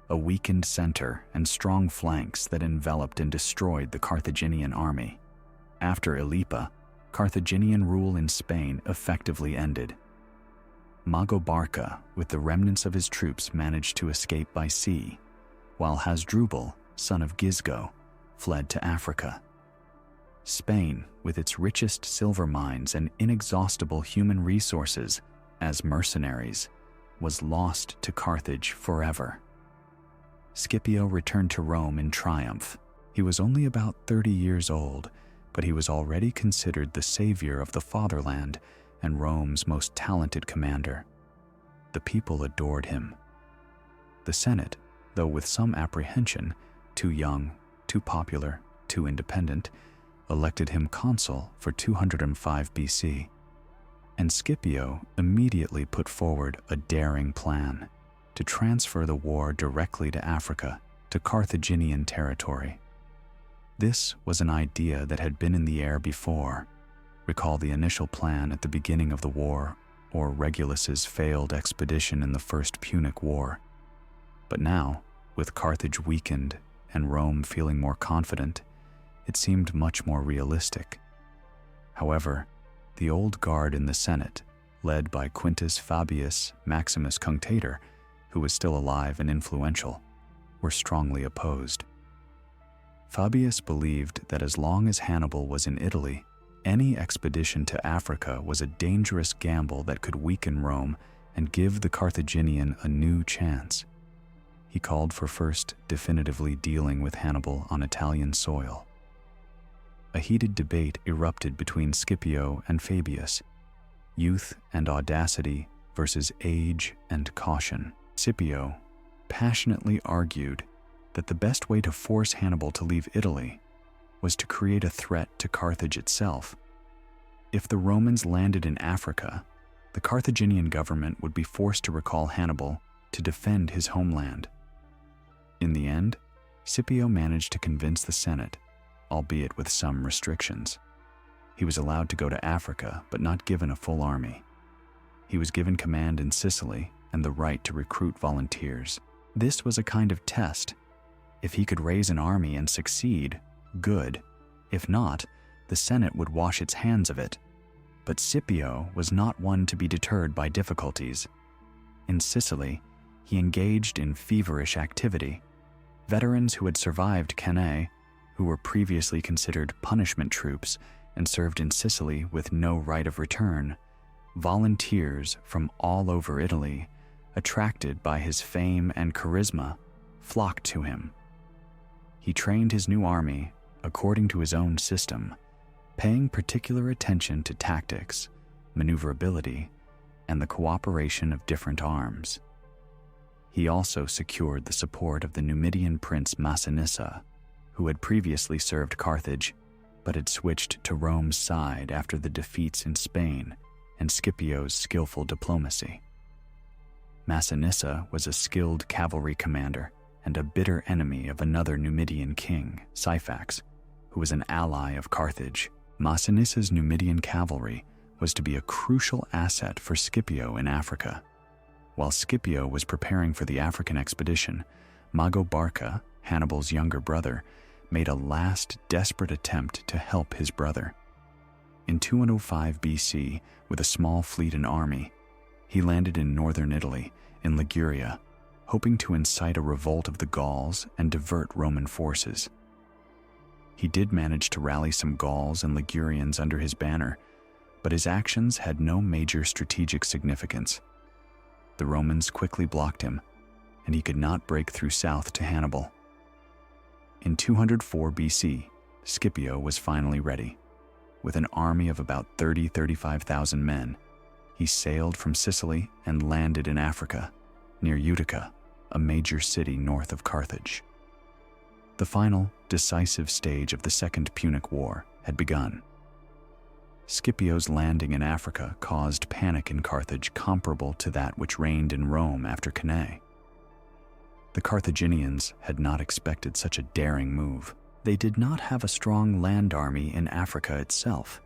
a weakened center and strong flanks that enveloped and destroyed the Carthaginian army. After Ilipa, Carthaginian rule in Spain effectively ended. Mago Barca, with the remnants of his troops, managed to escape by sea, while Hasdrubal, son of Gisgo, fled to Africa. Spain, with its richest silver mines and inexhaustible human resources as mercenaries, was lost to Carthage forever. Scipio returned to Rome in triumph. He was only about 30 years old, but he was already considered the savior of the fatherland and Rome's most talented commander. The people adored him. The Senate, though with some apprehension, too young, too popular, too independent, elected him consul for 205 BC. And Scipio immediately put forward a daring plan to transfer the war directly to Africa, to Carthaginian territory. This was an idea that had been in the air before. Recall the initial plan at the beginning of the war, or Regulus's failed expedition in the First Punic War. But now, with Carthage weakened and Rome feeling more confident, it seemed much more realistic. However, the old guard in the Senate, led by Quintus Fabius Maximus Cunctator, who was still alive and influential, were strongly opposed. Fabius believed that as long as Hannibal was in Italy, any expedition to Africa was a dangerous gamble that could weaken Rome and give the Carthaginian a new chance. He called for first definitively dealing with Hannibal on Italian soil. A heated debate erupted between Scipio and Fabius, youth and audacity versus age and caution. Scipio passionately argued that the best way to force Hannibal to leave Italy was to create a threat to Carthage itself. If the Romans landed in Africa, the Carthaginian government would be forced to recall Hannibal to defend his homeland. In the end, Scipio managed to convince the Senate, albeit with some restrictions. He was allowed to go to Africa, but not given a full army. He was given command in Sicily and the right to recruit volunteers. This was a kind of test. If he could raise an army and succeed, good. If not, the Senate would wash its hands of it. But Scipio was not one to be deterred by difficulties. In Sicily, he engaged in feverish activity. Veterans who had survived Cannae, who were previously considered punishment troops and served in Sicily with no right of return, volunteers from all over Italy, attracted by his fame and charisma, flocked to him. He trained his new army according to his own system, paying particular attention to tactics, maneuverability, and the cooperation of different arms. He also secured the support of the Numidian prince Massinissa, who had previously served Carthage but had switched to Rome's side after the defeats in Spain and Scipio's skillful diplomacy. Massinissa was a skilled cavalry commander and a bitter enemy of another Numidian king, Syphax, who was an ally of Carthage. Massinissa's Numidian cavalry was to be a crucial asset for Scipio in Africa. While Scipio was preparing for the African expedition, Mago Barca, Hannibal's younger brother, made a last desperate attempt to help his brother. In 205 BC, with a small fleet and army, he landed in northern Italy, in Liguria, hoping to incite a revolt of the Gauls and divert Roman forces. He did manage to rally some Gauls and Ligurians under his banner, but his actions had no major strategic significance. The Romans quickly blocked him, and he could not break through south to Hannibal. In 204 BC, Scipio was finally ready. With an army of about 35,000 men, he sailed from Sicily and landed in Africa, near Utica, a major city north of Carthage. The final, decisive stage of the Second Punic War had begun. Scipio's landing in Africa caused panic in Carthage comparable to that which reigned in Rome after Cannae. The Carthaginians had not expected such a daring move. They did not have a strong land army in Africa itself.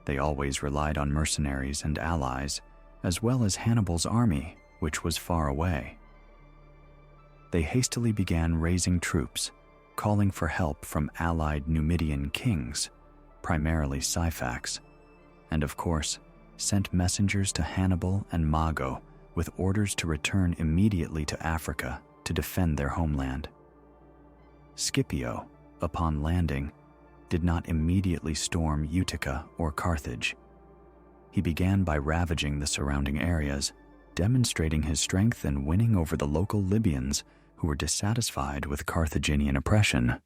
They always relied on mercenaries and allies, as well as Hannibal's army, which was far away. They hastily began raising troops, calling for help from allied Numidian kings, primarily Syphax, and of course, sent messengers to Hannibal and Mago with orders to return immediately to Africa to defend their homeland. Scipio, upon landing, did not immediately storm Utica or Carthage. He began by ravaging the surrounding areas, demonstrating his strength and winning over the local Libyans who were dissatisfied with Carthaginian oppression.